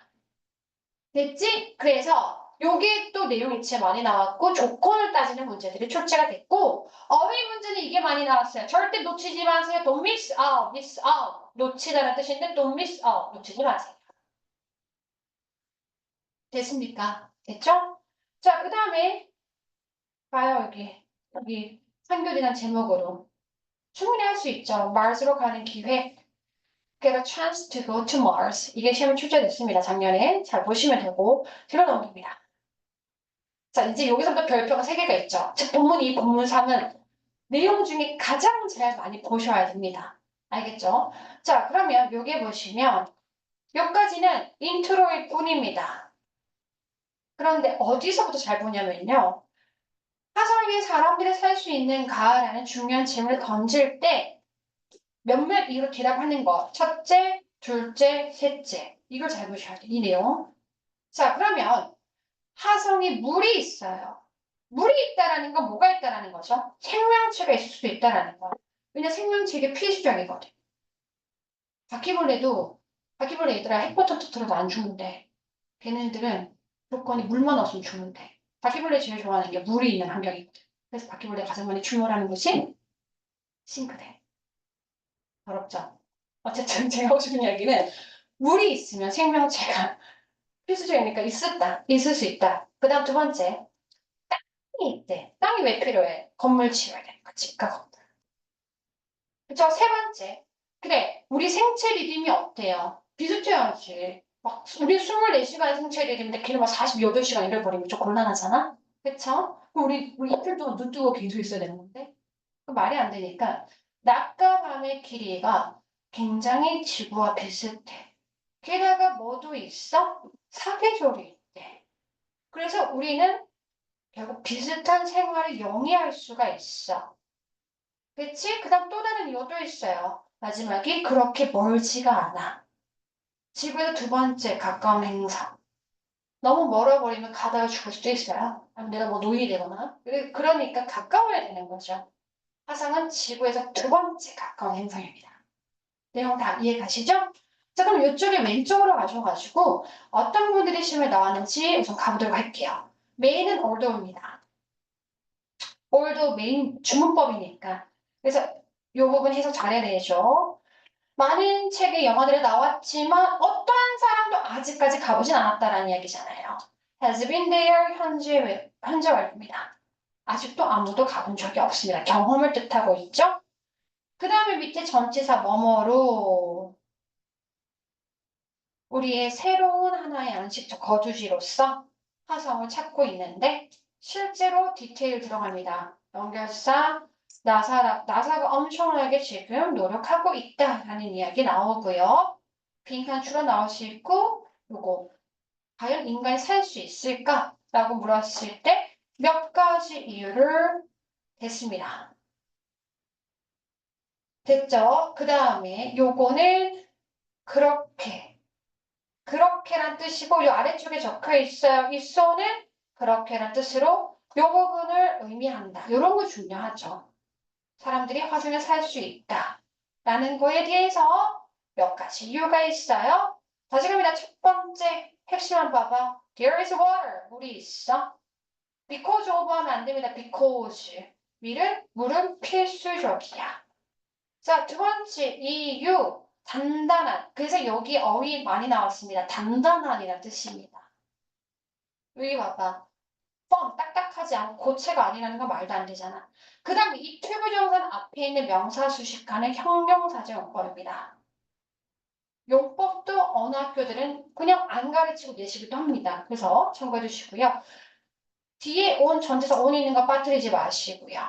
됐지? 그래서 요게 또 내용이 진짜 많이 나왔고 조건을 따지는 문제들이 출제가 됐고 어휘 문제는 이게 많이 나왔어요. 절대 놓치지 마세요. Don't miss out, miss out. 놓치다는 뜻인데 don't miss out. 놓치지 마세요. 됐습니까? 됐죠? 자, 그 다음에 봐요 여기 상교대장 제목으로 충분히 할 수 있죠. 마르스로 가는 기회 Get a chance to go to Mars. 이게 시험에 출제됐습니다. 작년에 잘 보시면 되고 들어넘깁니다. 자, 이제 여기서부터 별표가 3개가 있죠. 즉, 본문 2, 본문 3은 내용 중에 가장 잘 많이 보셔야 됩니다. 알겠죠? 자, 그러면 여기 보시면 여기까지는 인트로일 뿐입니다. 그런데 어디서부터 잘 보냐면요. 화성 위에 사람들이 살 수 있는가라는 중요한 질문을 던질 때 몇몇 이유로 대답하는 거. 첫째, 둘째, 셋째. 이걸 잘 보셔야 돼. 이 내용. 자, 그러면 화성에 물이 있어요. 물이 있다라는 건 뭐가 있다라는 거죠? 생명체가 있을 수도 있다라는 거. 왜냐 생명체가 필수적이거든. 바퀴벌레 얘들아 햇볕 터트려도 안 죽는데 걔네들은 조건이 물만 없으면 죽는데 바퀴벌레 제일 좋아하는 게 물이 있는 환경이거든. 그래서 바퀴벌레가 가장 많이 출몰하는 곳이 싱크대. 어렵죠? 어쨌든 제가 하고 싶은 이야기는 물이 있으면 생명체가 필수적이니까 있을 수 있다. 그 다음 두 번째, 땅이 있대. 땅이 왜 필요해? 건물 지어야 되니까, 집과 건물. 그쵸? 세 번째, 그래, 우리 생체 리듬이 어때요? 비슷해야지. 막, 우리 24시간 생체 리듬인데 걔는 막 48시간 이래 버리면 좀 곤란하잖아? 그쵸? 그럼 우리 이틀 동안 눈 뜨고 계속 있어야 되는 건데? 그 말이 안 되니까, 낮과 밤의 길이가 굉장히 지구와 비슷해. 게다가 뭐도 있어? 사계절이 있대. 그래서 우리는 결국 비슷한 생활을 영위할 수가 있어. 그치? 그 다음 또 다른 이유도 있어요. 마지막이 그렇게 멀지가 않아. 지구에서 두 번째 가까운 행성. 너무 멀어버리면 가다가 죽을 수도 있어요. 아니면 내가 뭐 노인이 되거나. 그러니까 가까워야 되는 거죠. 화성은 지구에서 두 번째 가까운 행성입니다. 내용 다 이해 가시죠? 자, 그럼 이쪽에 왼쪽으로 가셔가지고 어떤 분들이 시험에 나왔는지 우선 가보도록 할게요. 메인은 올더입니다. 올더 메인 주문법이니까. 그래서 이 부분 해석 잘해야 되죠. 많은 책의 영화들이 나왔지만 어떠한 사람도 아직까지 가보진 않았다라는 이야기잖아요. has been there 현재 완료입니다. 아직도 아무도 가본 적이 없습니다. 경험을 뜻하고 있죠. 그 다음에 밑에 전치사 뭐뭐로 우리의 새로운 하나의 양식적 거주지로서 화성을 찾고 있는데 실제로 디테일 들어갑니다. 연결사 나사가 엄청나게 지금 노력하고 있다라는 이야기 나오고요. 빈칸 추러 나올 수 있고 요거 과연 인간이 살 수 있을까라고 물었을 때 몇 가지 이유를 댔습니다. 됐죠? 그 다음에 요거는 그렇게란 뜻이고 이 아래쪽에 적혀 있어요. 이 so는 그렇게란 뜻으로 이 부분을 의미한다. 이런 거 중요하죠. 사람들이 화성에 살 수 있다. 라는 거에 대해서 몇 가지 이유가 있어요. 다시 갑니다. 첫 번째 핵심 한번 봐봐. There is water. 물이 있어. Because of 하면 안 됩니다. Because. 물은 필수적이야. 자, 두 번째 이유. 단단한. 그래서 여기 어휘 많이 나왔습니다. 단단한이라는 뜻입니다. 여기 봐봐. 딱딱하지 않고 고체가 아니라는 건 말도 안 되잖아. 그 다음에 이 튜브 정사는 앞에 있는 명사 수식하는 형용사제 용법입니다. 용법도 어느 학교들은 그냥 안 가르치고 내시기도 합니다. 그래서 참고해 주시고요. 뒤에 온 전체에서 온 있는 거 빠뜨리지 마시고요.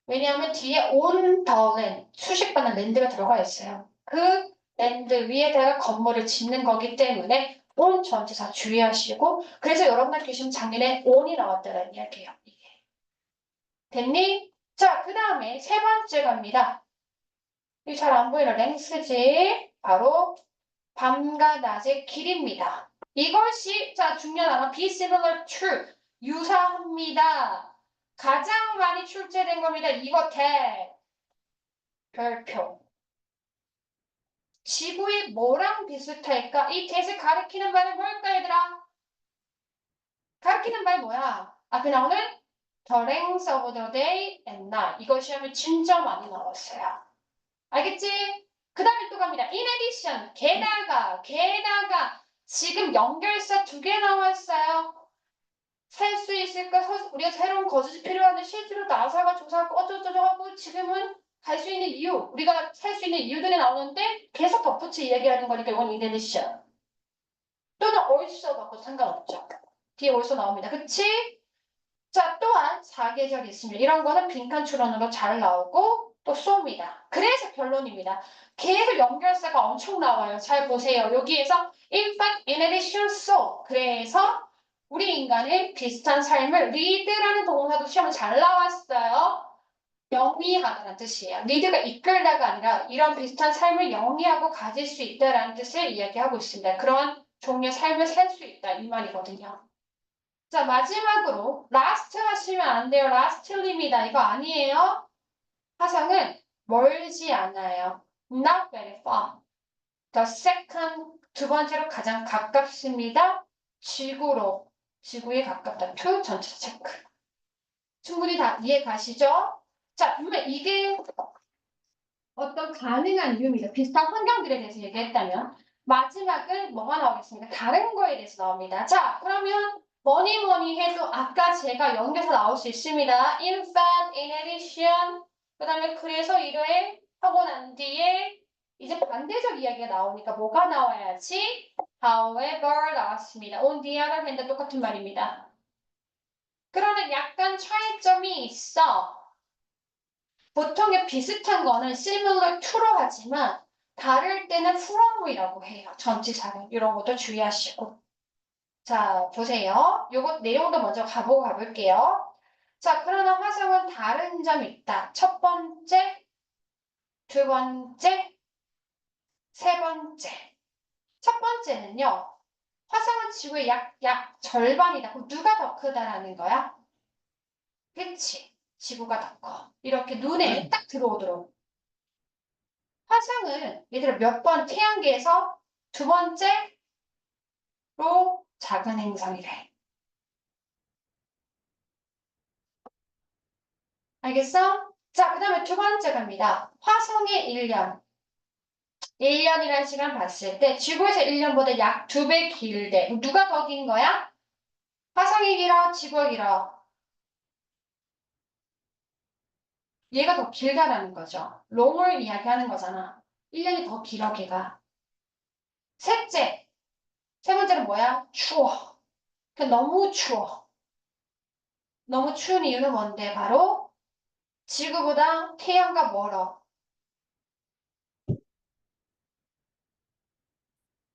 왜냐하면 뒤에 온 더는 수식받는 랜드가 들어가 있어요. 그 랜드 위에다가 건물을 짓는 거기 때문에 온 전체사 주의하시고 그래서 여러분들 계시면 작년에 온이 나왔다는 이야기예요. 이게. 됐니? 자, 그 다음에 세 번째 갑니다. 이 잘 안 보이는 랭스지 바로 밤과 낮의 길입니다. 이것이 자 중요한 단어 be similar to 유사합니다. 가장 많이 출제된 겁니다. 이거 별표. 지구의 뭐랑 비슷할까? 이 대을 가리키는 말은 뭘까 얘들아? 가리키는 말 뭐야? 앞에 나오는 the length of the day and night. 이거 시험에 진짜 많이 나왔어요. 알겠지? 그 다음에 또 갑니다. In addition, 게다가 지금 연결사 2개 나왔어요. 살 수 있을까? 우리가 새로운 거주지 필요한데 실제로 나사가 조사하고 어쩌고저쩌고 지금은 갈 수 있는 이유, 우리가 살 수 있는 이유들이 나오는데 계속 덧붙여 이야기하는 거니까 이건 in addition. 또는 also 갖고 상관없죠. 뒤에 also 나옵니다. 그치? 자, 또한 사계절이 있습니다. 이런 거는 빈칸 추론으로 잘 나오고 또 쏘입니다. 그래서 결론입니다. 계속 연결사가 엄청 나와요. 잘 보세요. 여기에서 in fact, in addition, so. 그래서 우리 인간의 비슷한 삶을 lead라는 동사도 시험에 잘 나왔어요. 영위하다는 뜻이에요. 리드가 이끌다가 아니라 이런 비슷한 삶을 영위하고 가질 수 있다라는 뜻을 이야기하고 있습니다. 그런 종류의 삶을 살 수 있다 이 말이거든요. 자, 마지막으로 last 하시면 안 돼요. lastly입니다. 이거 아니에요. 화성은 멀지 않아요. Not very far. The second, 두 번째로 가장 가깝습니다. 지구로. 지구에 가깝다. to 전체 체크. 충분히 다 이해 가시죠? 자, 그러면 이게 어떤 가능한 이유입니다. 비슷한 환경들에 대해서 얘기했다면. 마지막은 뭐가 나오겠습니까? 다른 거에 대해서 나옵니다. 자, 그러면 뭐니 해도 아까 제가 연결해서 나올 수 있습니다. In fact, in addition, 그 다음에 그래서 이래 하고 난 뒤에 이제 반대적 이야기가 나오니까 뭐가 나와야지? However 나왔습니다. On the other hand 똑같은 말입니다. 그러나 약간 차이점이 있어. 보통의 비슷한 거는 similar to로 하지만 다를 때는 from이라고 해요. 전치사는. 이런 것도 주의하시고. 자, 보세요. 요거 내용도 먼저 가볼게요. 자, 그러나 화성은 다른 점이 있다. 첫 번째, 두 번째, 세 번째. 첫 번째는요. 화성은 지구의 약 절반이다. 그럼 누가 더 크다라는 거야? 그치. 지구가 더 커. 이렇게 눈에 딱 들어오도록. 화성은 얘들아 몇 번 태양계에서 두 번째로 작은 행성이래. 알겠어? 자, 그 다음에 두 번째 갑니다. 화성의 1년. 1년이라는 시간 봤을 때 지구에서 1년보다 약 2배 길대. 누가 더 긴 거야? 화성이 길어? 지구가 길어? 얘가 더 길다라는 거죠. 롱을 이야기하는 거잖아. 1년이 더 길어, 걔가. 셋째. 세 번째는 뭐야? 추워. 너무 추워. 너무 추운 이유는 뭔데? 바로 지구보다 태양과 멀어.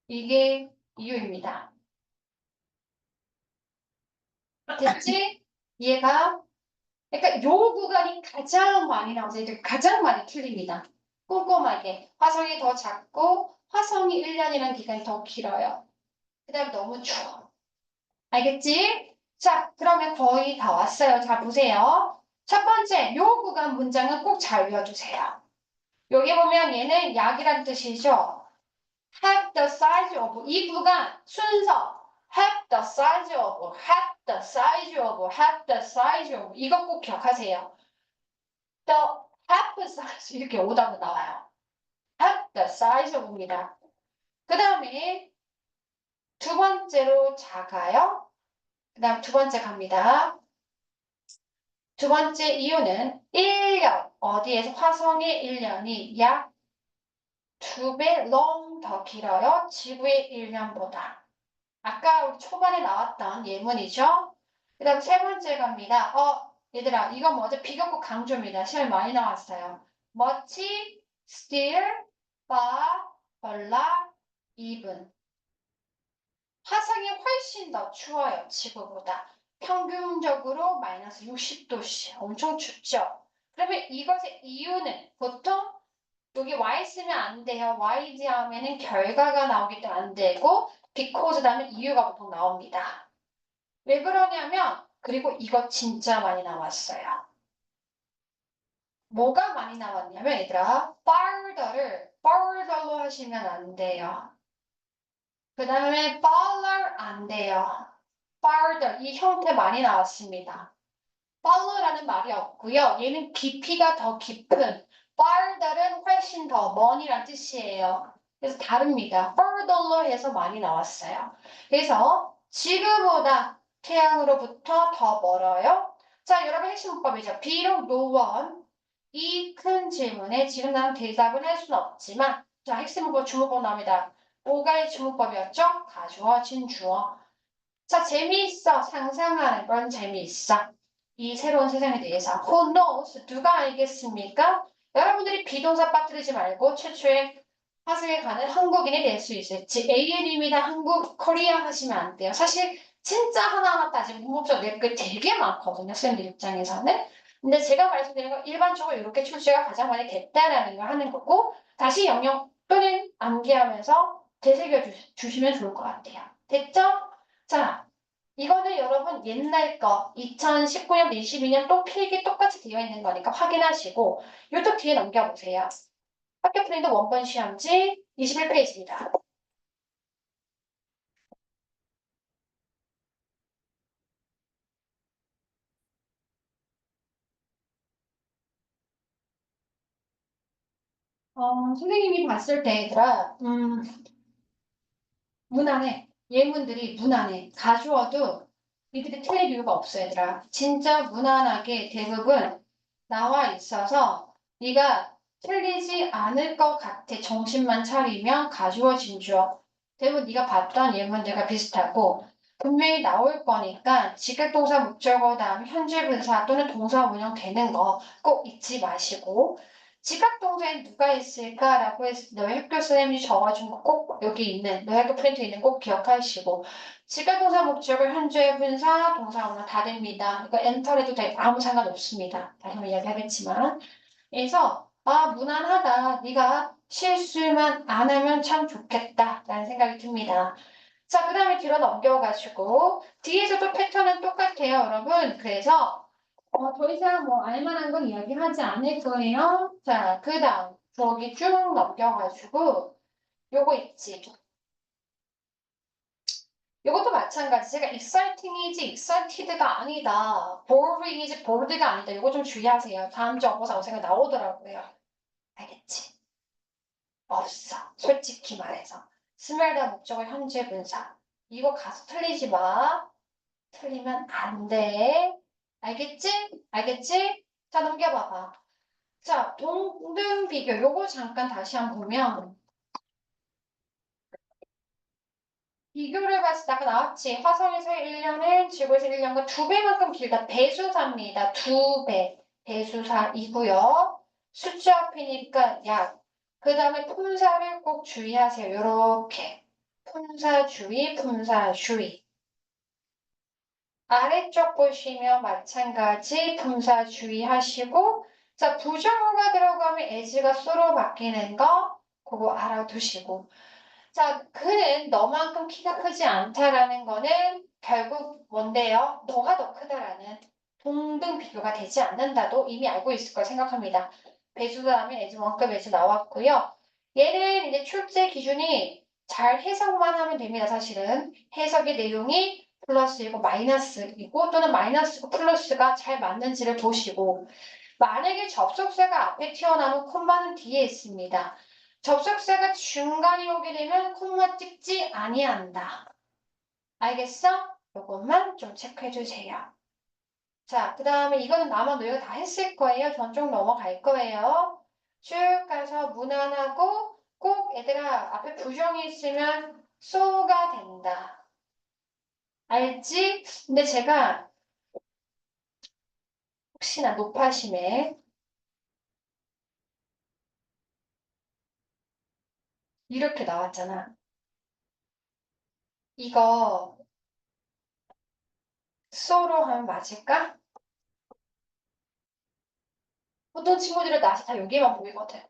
이게 이유입니다. 됐지? 얘가 그러니까 요 구간이 가장 많이 나오죠. 이게 가장 많이 틀립니다. 꼼꼼하게. 화성이 더 작고 화성이 1년이라는 기간이 더 길어요. 그 다음에 너무 추워. 알겠지? 자, 그러면 거의 다 왔어요. 자, 보세요. 첫 번째, 요 구간 문장은 꼭 잘 외워주세요. 여기 보면 얘는 약이란 뜻이죠. have the size of 이 구간 순서 have the size of have the size of have the size of 이거 꼭 기억하세요. the have size 이렇게 오답이 나와요. have the size of입니다. 그 다음에 두 번째로 작아요. 그 다음 두 번째 갑니다. 두 번째 이유는 1년 어디에서 화성의 1년이 약 2배 long 더 길어요. 지구의 1년보다. 아까 우리 초반에 나왔던 예문이죠. 그 다음 세 번째 갑니다. 얘들아 이거 뭐죠? 비교급 강조입니다. 시험에 많이 나왔어요. much, still, far, 벌라, even. 화성이 훨씬 더 추워요. 지구보다. 평균적으로 마이너스 60도씨. 엄청 춥죠. 그러면 이것의 이유는 보통 여기 y 쓰면 안 돼요. y지 하면은 결과가 나오기 때문에 안 되고 because 다음에 이유가 보통 나옵니다. 왜 그러냐면 그리고 이거 진짜 많이 나왔어요. 뭐가 많이 나왔냐면 얘들아 farther를 farther로 하시면 안 돼요. 그 다음에 farther 안 돼요. farther 이 형태 많이 나왔습니다. farther라는 말이 없고요. 얘는 깊이가 더 깊은 farther는 훨씬 더 먼이란 뜻이에요. 그래서 다릅니다. further로 해서 많이 나왔어요. 그래서 지구보다 태양으로부터 더 멀어요. 자, 여러분 핵심 문법이죠. 비록 노원 이 큰 질문에 지금 나는 대답은 할 수는 없지만 자, 핵심 문법 주목법 나옵니다. 5가의 주목법이었죠? 가주어진 주어. 자, 재미있어. 상상하는 건 재미있어. 이 새로운 세상에 대해서. Who knows? 누가 알겠습니까? 여러분들이 비동사 빠뜨리지 말고 최초의 화성에 가는 한국인이 될 수 있을지 AN입니다. 한국, 코리아 하시면 안 돼요. 사실 진짜 하나하나 따지면 문법적 낼 게 되게 많거든요. 쌤들 입장에서는. 근데 제가 말씀드린 건 일반적으로 이렇게 출제가 가장 많이 됐다라는 걸 하는 거고 다시 영역 또는 암기하면서 되새겨 주시면 좋을 것 같아요. 됐죠? 자, 이거는 여러분 옛날 거 2019년, 22년 또 필기 똑같이 되어 있는 거니까 확인하시고 요쪽 뒤에 넘겨보세요. 학교 프린트 원본 시험지 21페이지입니다. 선생님이 봤을 때 얘들아, 무난해. 예문들이 무난해. 가주어도 니들이 틀릴 이유가 없어 얘들아. 진짜 무난하게 대부분 나와 있어서 네가 틀리지 않을 것 같아. 정신만 차리면 가주어 진주어. 대부분 네가 봤던 예문들과 비슷하고 분명히 나올 거니까 지각동사 목적어 다음 현재 분사 또는 동사 운영 되는 거 꼭 잊지 마시고 지각동사에 누가 있을까라고 해서 너희 학교 선생님이 적어준 거 꼭 여기 있는 너희 학교 프린트 있는 꼭 기억하시고 지각동사 목적어 현재 분사 동사 운영 다 됩니다. 이거 엔터해도 돼. 아무 상관없습니다. 다시 한번 이야기하겠지만 그래서 무난하다. 네가 실수만 안 하면 참 좋겠다 라는 생각이 듭니다. 자, 그 다음에 뒤로 넘겨가지고 뒤에서도 패턴은 똑같아요, 여러분. 그래서 더 이상 뭐 알만한 건 이야기하지 않을 거예요. 자, 그 다음 저기 쭉 넘겨가지고 요거 있지. 이것도 마찬가지. 제가 exciting이지 excited가 아니다. boring이지 bored가 아니다. 이거 좀 주의하세요. 다음 주 업보사 영상에 나오더라고요. 알겠지? 없어. 솔직히 말해서. 스멜다 목적어 현재 분사. 이거 가서 틀리지 마. 틀리면 안 돼. 알겠지? 알겠지? 자, 넘겨봐봐. 자, 동등 비교. 요거 잠깐 다시 한번 보면 비교를 봤을 때 아까 나왔지. 화성에서 1년은 지구에서 1년과 2배만큼 길다. 배수사입니다. 2배. 배수사이고요. 숫자 앞이니까 약. 그 다음에 품사를 꼭 주의하세요. 요렇게. 품사주의, 품사주의. 아래쪽 보시면 마찬가지 품사주의 하시고 자, 부정어가 들어가면 as가 so로 바뀌는 거 그거 알아두시고 자, 그는 너만큼 키가 크지 않다라는 거는 결국 뭔데요? 너가 더 크다라는 동등 비교가 되지 않는다도 이미 알고 있을 걸 생각합니다. 배수 다음에 as 원급 as 나왔고요. 얘는 이제 출제 기준이 잘 해석만 하면 됩니다. 사실은 해석의 내용이 플러스이고 마이너스이고 또는 마이너스고 플러스가 잘 맞는지를 보시고 만약에 접속사가 앞에 튀어나오면 콤마는 뒤에 있습니다. 접속사가 중간에 오게 되면 콤마 찍지 아니한다. 알겠어? 이것만 좀 체크해 주세요. 자, 그 다음에 이거는 아마 너희가 다 했을 거예요. 전 좀 넘어갈 거예요. 쭉 가서 무난하고 꼭 얘들아 앞에 부정이 있으면 so가 된다. 알지? 근데 제가 혹시나 높아심에 이렇게 나왔잖아. 이거 so로 하면 맞을까? 보통 친구들은 낯이 다 여기만 보이거든.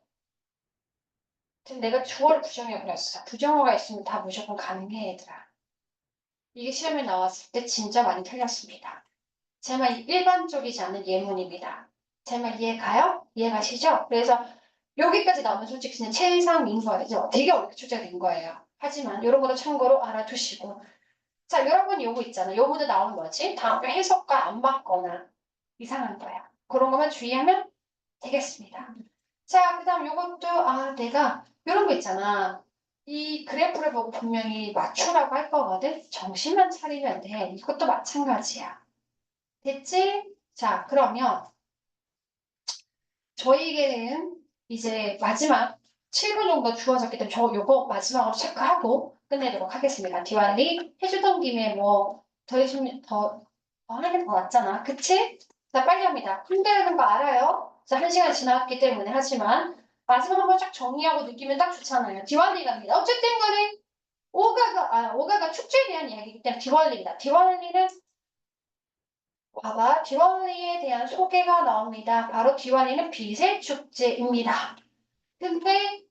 지금 내가 주어를 부정해버렸어. 부정어가 있으면 다 무조건 가능해, 얘들아. 이게 시험에 나왔을 때 진짜 많이 틀렸습니다. 제 말 일반적이지 않은 예문입니다. 제 말 이해가요? 이해가시죠? 그래서 여기까지 나오면 솔직히 그냥 최상인 거예요. 되게 어렵게 출제된 거예요. 하지만 이런 것도 참고로 알아두시고 자, 여러분 요거 있잖아. 요거도 나오면 뭐지? 다음에 해석과 안 맞거나 이상한 거야. 그런 것만 주의하면 되겠습니다. 자, 그 다음 요것도 내가 이런 거 있잖아. 이 그래프를 보고 분명히 맞추라고 할 거거든. 정신만 차리면 돼. 이것도 마찬가지야. 됐지? 자, 그러면 저희에게는 이제 마지막 7분 정도 주어졌기 때문에 저 요거 마지막으로 체크하고 끝내도록 하겠습니다. 디완리 해주던 김에 뭐 더 해주면 더 하는 게 더 낫잖아. 그치? 자, 빨리 합니다. 힘들는 거 알아요. 자, 1시간 지났기 때문에 하지만 마지막 한번 쫙 정리하고 느끼면 딱 좋잖아요. 디완리 갑니다. 어쨌든 간에 오가가 축제에 대한 이야기이기 때문에 디완리입니다. 디완리는 봐봐, 디월리에 대한 소개가 나옵니다. 바로 디월리는 빛의 축제입니다. 근데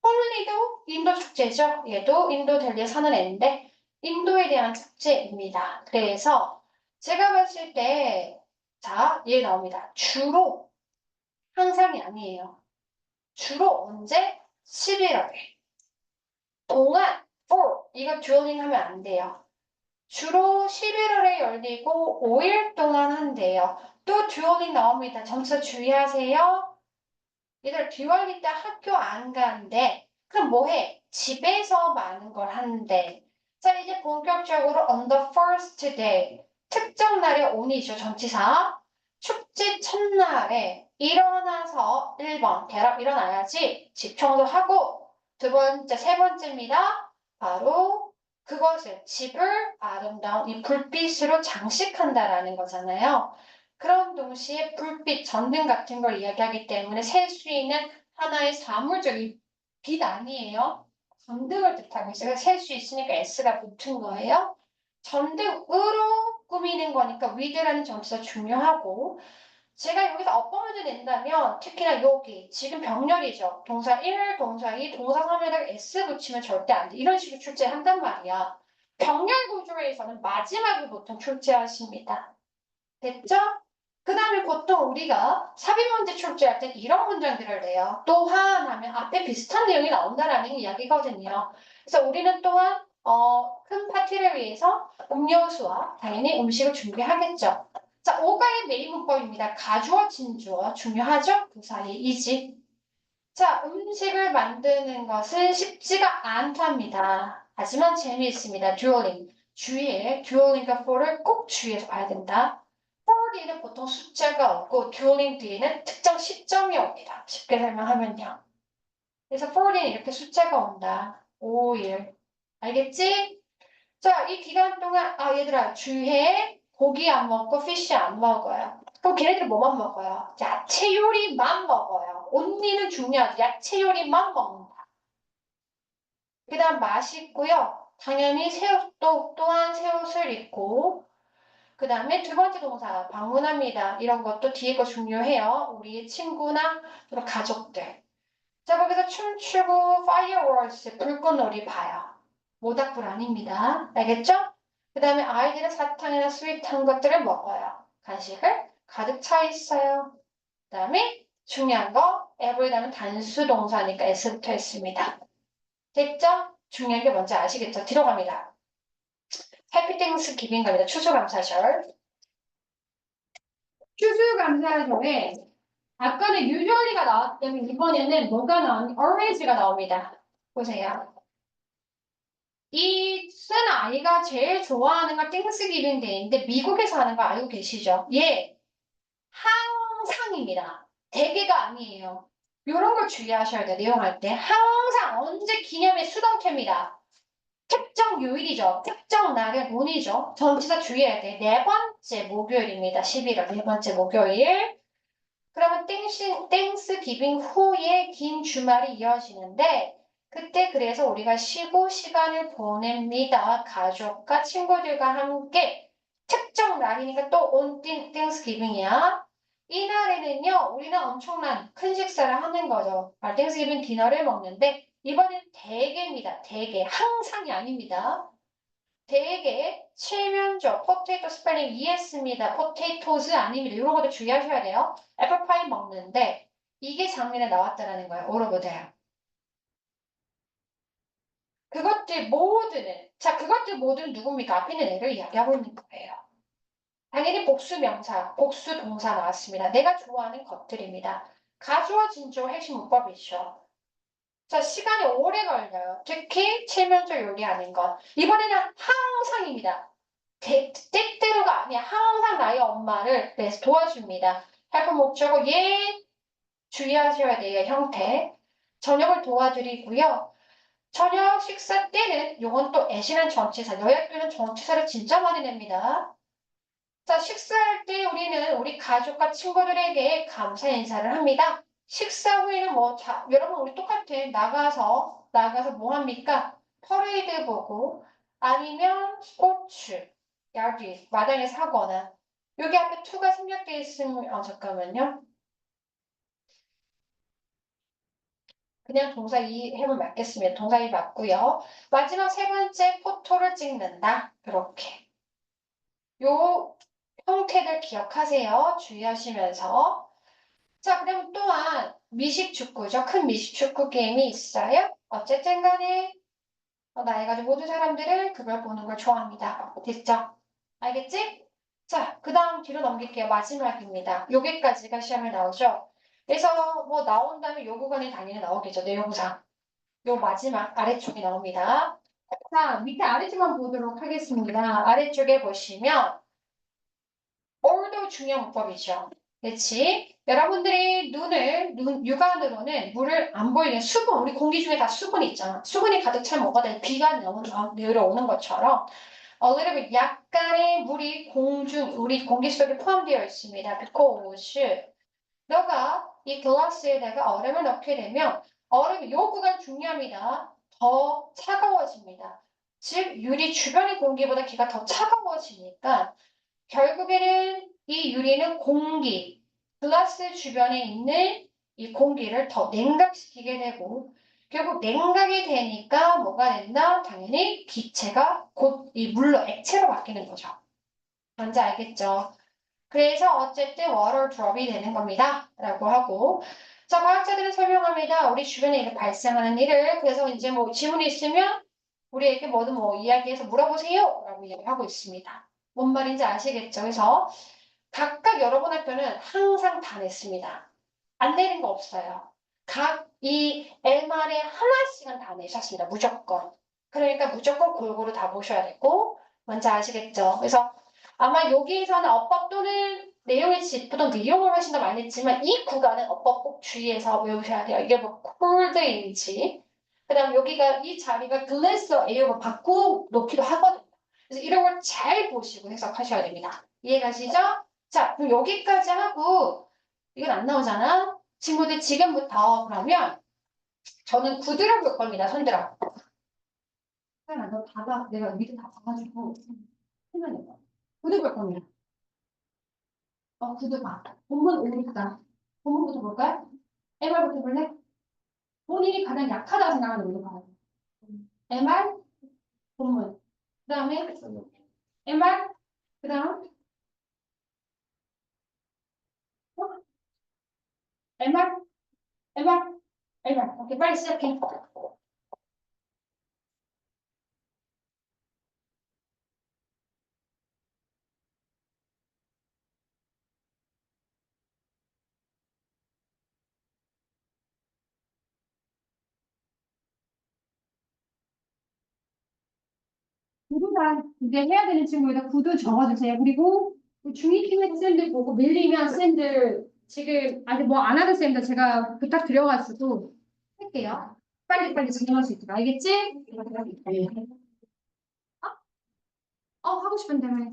홀리도 인도 축제죠. 얘도 인도 델리에 사는 애인데 인도에 대한 축제입니다. 그래서 제가 봤을 때 자, 얘 나옵니다. 주로 항상이 아니에요. 주로 언제? 11월에. 동안 for 이거 듀얼링 하면 안 돼요. 주로 11월에 열리고 5일 동안 한대요. 또 듀얼링 나옵니다. 점수 주의하세요. 얘들 듀얼링 때 학교 안 가는데 그럼 뭐해? 집에서 많은 걸 하는데 자 이제 본격적으로 on the first day 특정 날에 on이죠. 전치사 축제 첫날에 일어나서 1번 get up 일어나야지 집 청소하고 두 번째 세 번째입니다. 바로 그것을 집을 아름다운 이 불빛으로 장식한다라는 거잖아요. 그런 동시에 불빛, 전등 같은 걸 이야기하기 때문에 셀 수 있는 하나의 사물적인 빛 아니에요. 전등을 뜻하고 있어요. 셀 수 있으니까 S가 붙은 거예요. 전등으로 꾸미는 거니까 with라는 전치사 중요하고 제가 여기서 어법문제 낸다면 특히나 여기 지금 병렬이죠. 동사 1, 동사 2, 동사 3에다가 S 붙이면 절대 안 돼. 이런 식으로 출제한단 말이야. 병렬 구조에서는 마지막에 보통 출제하십니다. 됐죠? 그 다음에 보통 우리가 삽입문제 출제할 때 이런 문장들을 내요. 또한 하면 앞에 비슷한 내용이 나온다라는 이야기거든요. 그래서 우리는 또한 큰 파티를 위해서 음료수와 당연히 음식을 준비하겠죠. 자, 오가의 메인 문법입니다. 가주어, 진주어 중요하죠? 그 사이에 이지. 자, 음식을 만드는 것은 쉽지가 않답니다. 하지만 재미있습니다. 듀오링. 주의에 듀오링과 for를 꼭 주의해서 봐야 된다. for 뒤에는 보통 숫자가 없고 듀오링 뒤에는 특정 시점이 옵니다. 쉽게 설명하면요. 그래서 for 뒤에는 이렇게 숫자가 온다. 5일. 알겠지? 자, 이 기간 동안 얘들아 주의해. 고기 안 먹고 피쉬 안 먹어요. 그럼 걔네들 뭐만 먹어요? 야채 요리만 먹어요. 온리는 중요하지. 야채 요리만 먹는다. 그 다음 맛있고요. 당연히 새옷도 또한 새옷을 입고 그 다음에 두 번째 동사 방문합니다. 이런 것도 뒤에 거 중요해요. 우리 친구나 가족들. 자 거기서 춤추고 fireworks 불꽃놀이 봐요. 모닥불 아닙니다. 알겠죠? 그 다음에 아이들은 사탕이나 스윗한 것들을 먹어요. 간식을 가득 차 있어요. 그 다음에 중요한 거 every다음은 단수 동사니까 S부터 했습니다. 됐죠? 중요한 게 뭔지 아시겠죠? 뒤로 갑니다. 해피 땡스 기빙 갑니다. 추수감사절. 추수감사절에 아까는 usually가 나왔다면 이번에는 뭐가 나오니? always가 나옵니다. 보세요. 이 쓴 아이가 제일 좋아하는 건 땡스기빙 데이인데 미국에서 하는 거 알고 계시죠? 예, 항상입니다. 대개가 아니에요. 이런 걸 주의하셔야 돼요. 내용할 때. 항상 언제 기념일 수동태입니다. 특정 요일이죠. 특정 날의 운이죠. 전치사 주의해야 돼. 네 번째 목요일입니다. 11월 네 번째 목요일. 그러면 땡스 기빙 후에 긴 주말이 이어지는데 그때 그래서 우리가 쉬고 시간을 보냅니다. 가족과 친구들과 함께 특정 날이니까 또 온 땡스 기빙이야. 이 날에는요 우리는 엄청난 큰 식사를 하는 거죠. 땡스 기빙 디너를 먹는데 이번엔 대게입니다. 대게 항상이 아닙니다. 대게 칠면조 포테이토 스펠링 ES입니다. 포테이토즈 아닙니다. 이런 것도 주의하셔야 돼요. 애플파이 먹는데 이게 장면에 나왔다라는 거예요. 오로보드요. 그것들 모두는 자 그것들 모두는 누굽니까? 앞에 있는 애를 이야기하고 있는 거예요. 당연히 복수 명사, 복수 동사 나왔습니다. 내가 좋아하는 것들입니다. 가주어 진주어 핵심 문법이죠. 자, 시간이 오래 걸려요. 특히 칠면조 요리하는 것. 이번에는 항상입니다. 때때로가 아니야. 항상 나의 엄마를 도와줍니다. help 목적어 예 주의하셔야 돼요. 형태. 저녁을 도와드리고요. 저녁 식사 때는 요건 또 애신한 전치사. 여약들은 전치사를 진짜 많이 냅니다. 자, 식사할 때 우리는 우리 가족과 친구들에게 감사 인사를 합니다. 식사 후에는 여러분 우리 똑같아. 나가서 뭐 합니까? 퍼레이드 보고 아니면 스포츠, 야구, 마당에서 하거나 여기 앞에 to가 생략돼 있으면 잠깐만요. 그냥 동사 이 해면 맞겠습니다. 동사 이 맞고요. 마지막 세 번째 포토를 찍는다. 이렇게. 요 형태들 기억하세요. 주의하시면서. 자, 그럼 또한 미식축구죠. 큰 미식축구 게임이 있어요. 어쨌든 간에 나이 가진 모든 사람들은 그걸 보는 걸 좋아합니다. 됐죠? 알겠지? 자, 그 다음 뒤로 넘길게요. 마지막입니다. 여기까지가 시험에 나오죠. 그래서 뭐 나온 다음에 요 구간이 당연히 나오겠죠. 내용상. 요 마지막 아래쪽에 나옵니다. 자, 밑에 아래쪽만 보도록 하겠습니다. 아래쪽에 보시면 올도 중요한 문법이죠. 그렇지? 여러분들이 육안으로는 물을 안 보이는 수분, 우리 공기 중에 다 수분이 있잖아. 수분이 가득 차면 뭐가 돼? 비가 내려오는 것처럼 a little bit 약간의 물이 우리 공기 속에 포함되어 있습니다. because 너가 이 글라스에다가 얼음을 넣게 되면 얼음이 요 구간 중요합니다. 더 차가워집니다. 즉 유리 주변의 공기보다 기가 더 차가워지니까 결국에는 이 유리는 글라스 주변에 있는 이 공기를 더 냉각시키게 되고, 결국 냉각이 되니까 뭐가 된다? 당연히 기체가 곧 이 물로 액체로 바뀌는 거죠. 뭔지 알겠죠? 그래서 어쨌든 water drop이 되는 겁니다. 라고 하고. 자, 과학자들은 설명합니다. 우리 주변에 이렇게 발생하는 일을. 그래서 이제 뭐 질문이 있으면 우리에게 뭐든 뭐 이야기해서 물어보세요. 라고 얘기하고 있습니다. 뭔 말인지 아시겠죠? 그래서 각각 여러분 학교는 항상 다 냈습니다. 안 내는 거 없어요. 각 이 MR에 하나씩은 다 내셨습니다. 무조건. 그러니까 무조건 골고루 다 보셔야 되고, 뭔지 아시겠죠? 그래서 아마 여기에서는 어법 또는 내용을 짚보던 내용을 훨씬 더 많이 했지만 이 구간은 어법 꼭 주의해서 외우셔야 돼요. 이게 뭐 콜드인지, 그 다음 여기가 이 자리가 글래스 에어로 바꾸고 놓기도 하거든요. 그래서 이런 걸 잘 보시고 해석하셔야 됩니다. 이해가시죠? 자, 그럼 여기까지 하고 이건 안 나오잖아. 친구들 지금부터 그러면 저는 구두를 볼 겁니다. 손들어. 하나 너 봐봐. 내가 밑에 다 봐가지고 해면해봐. 구두 볼 겁니다. 구두 봐. 본문 오니까 본문부터 볼까요? MR부터 볼래? 본인이 가장 약하다고 생각하는 문제 봐요. MR, 본문. 그 다음에 MR, 그 다음 MR, MR, MR. 오케이, 빨리 시작해. 구두 다 이제 해야 되는 친구에다 구두 적어주세요. 그리고 중2팀 학생들 보고 밀리면 쌤들 지금 아직 뭐 안 하는 쌤들 제가 부탁드려가지고 할게요. 빨리빨리 진행할 수 있도록 알겠지? 네. 하고 싶은데 왜?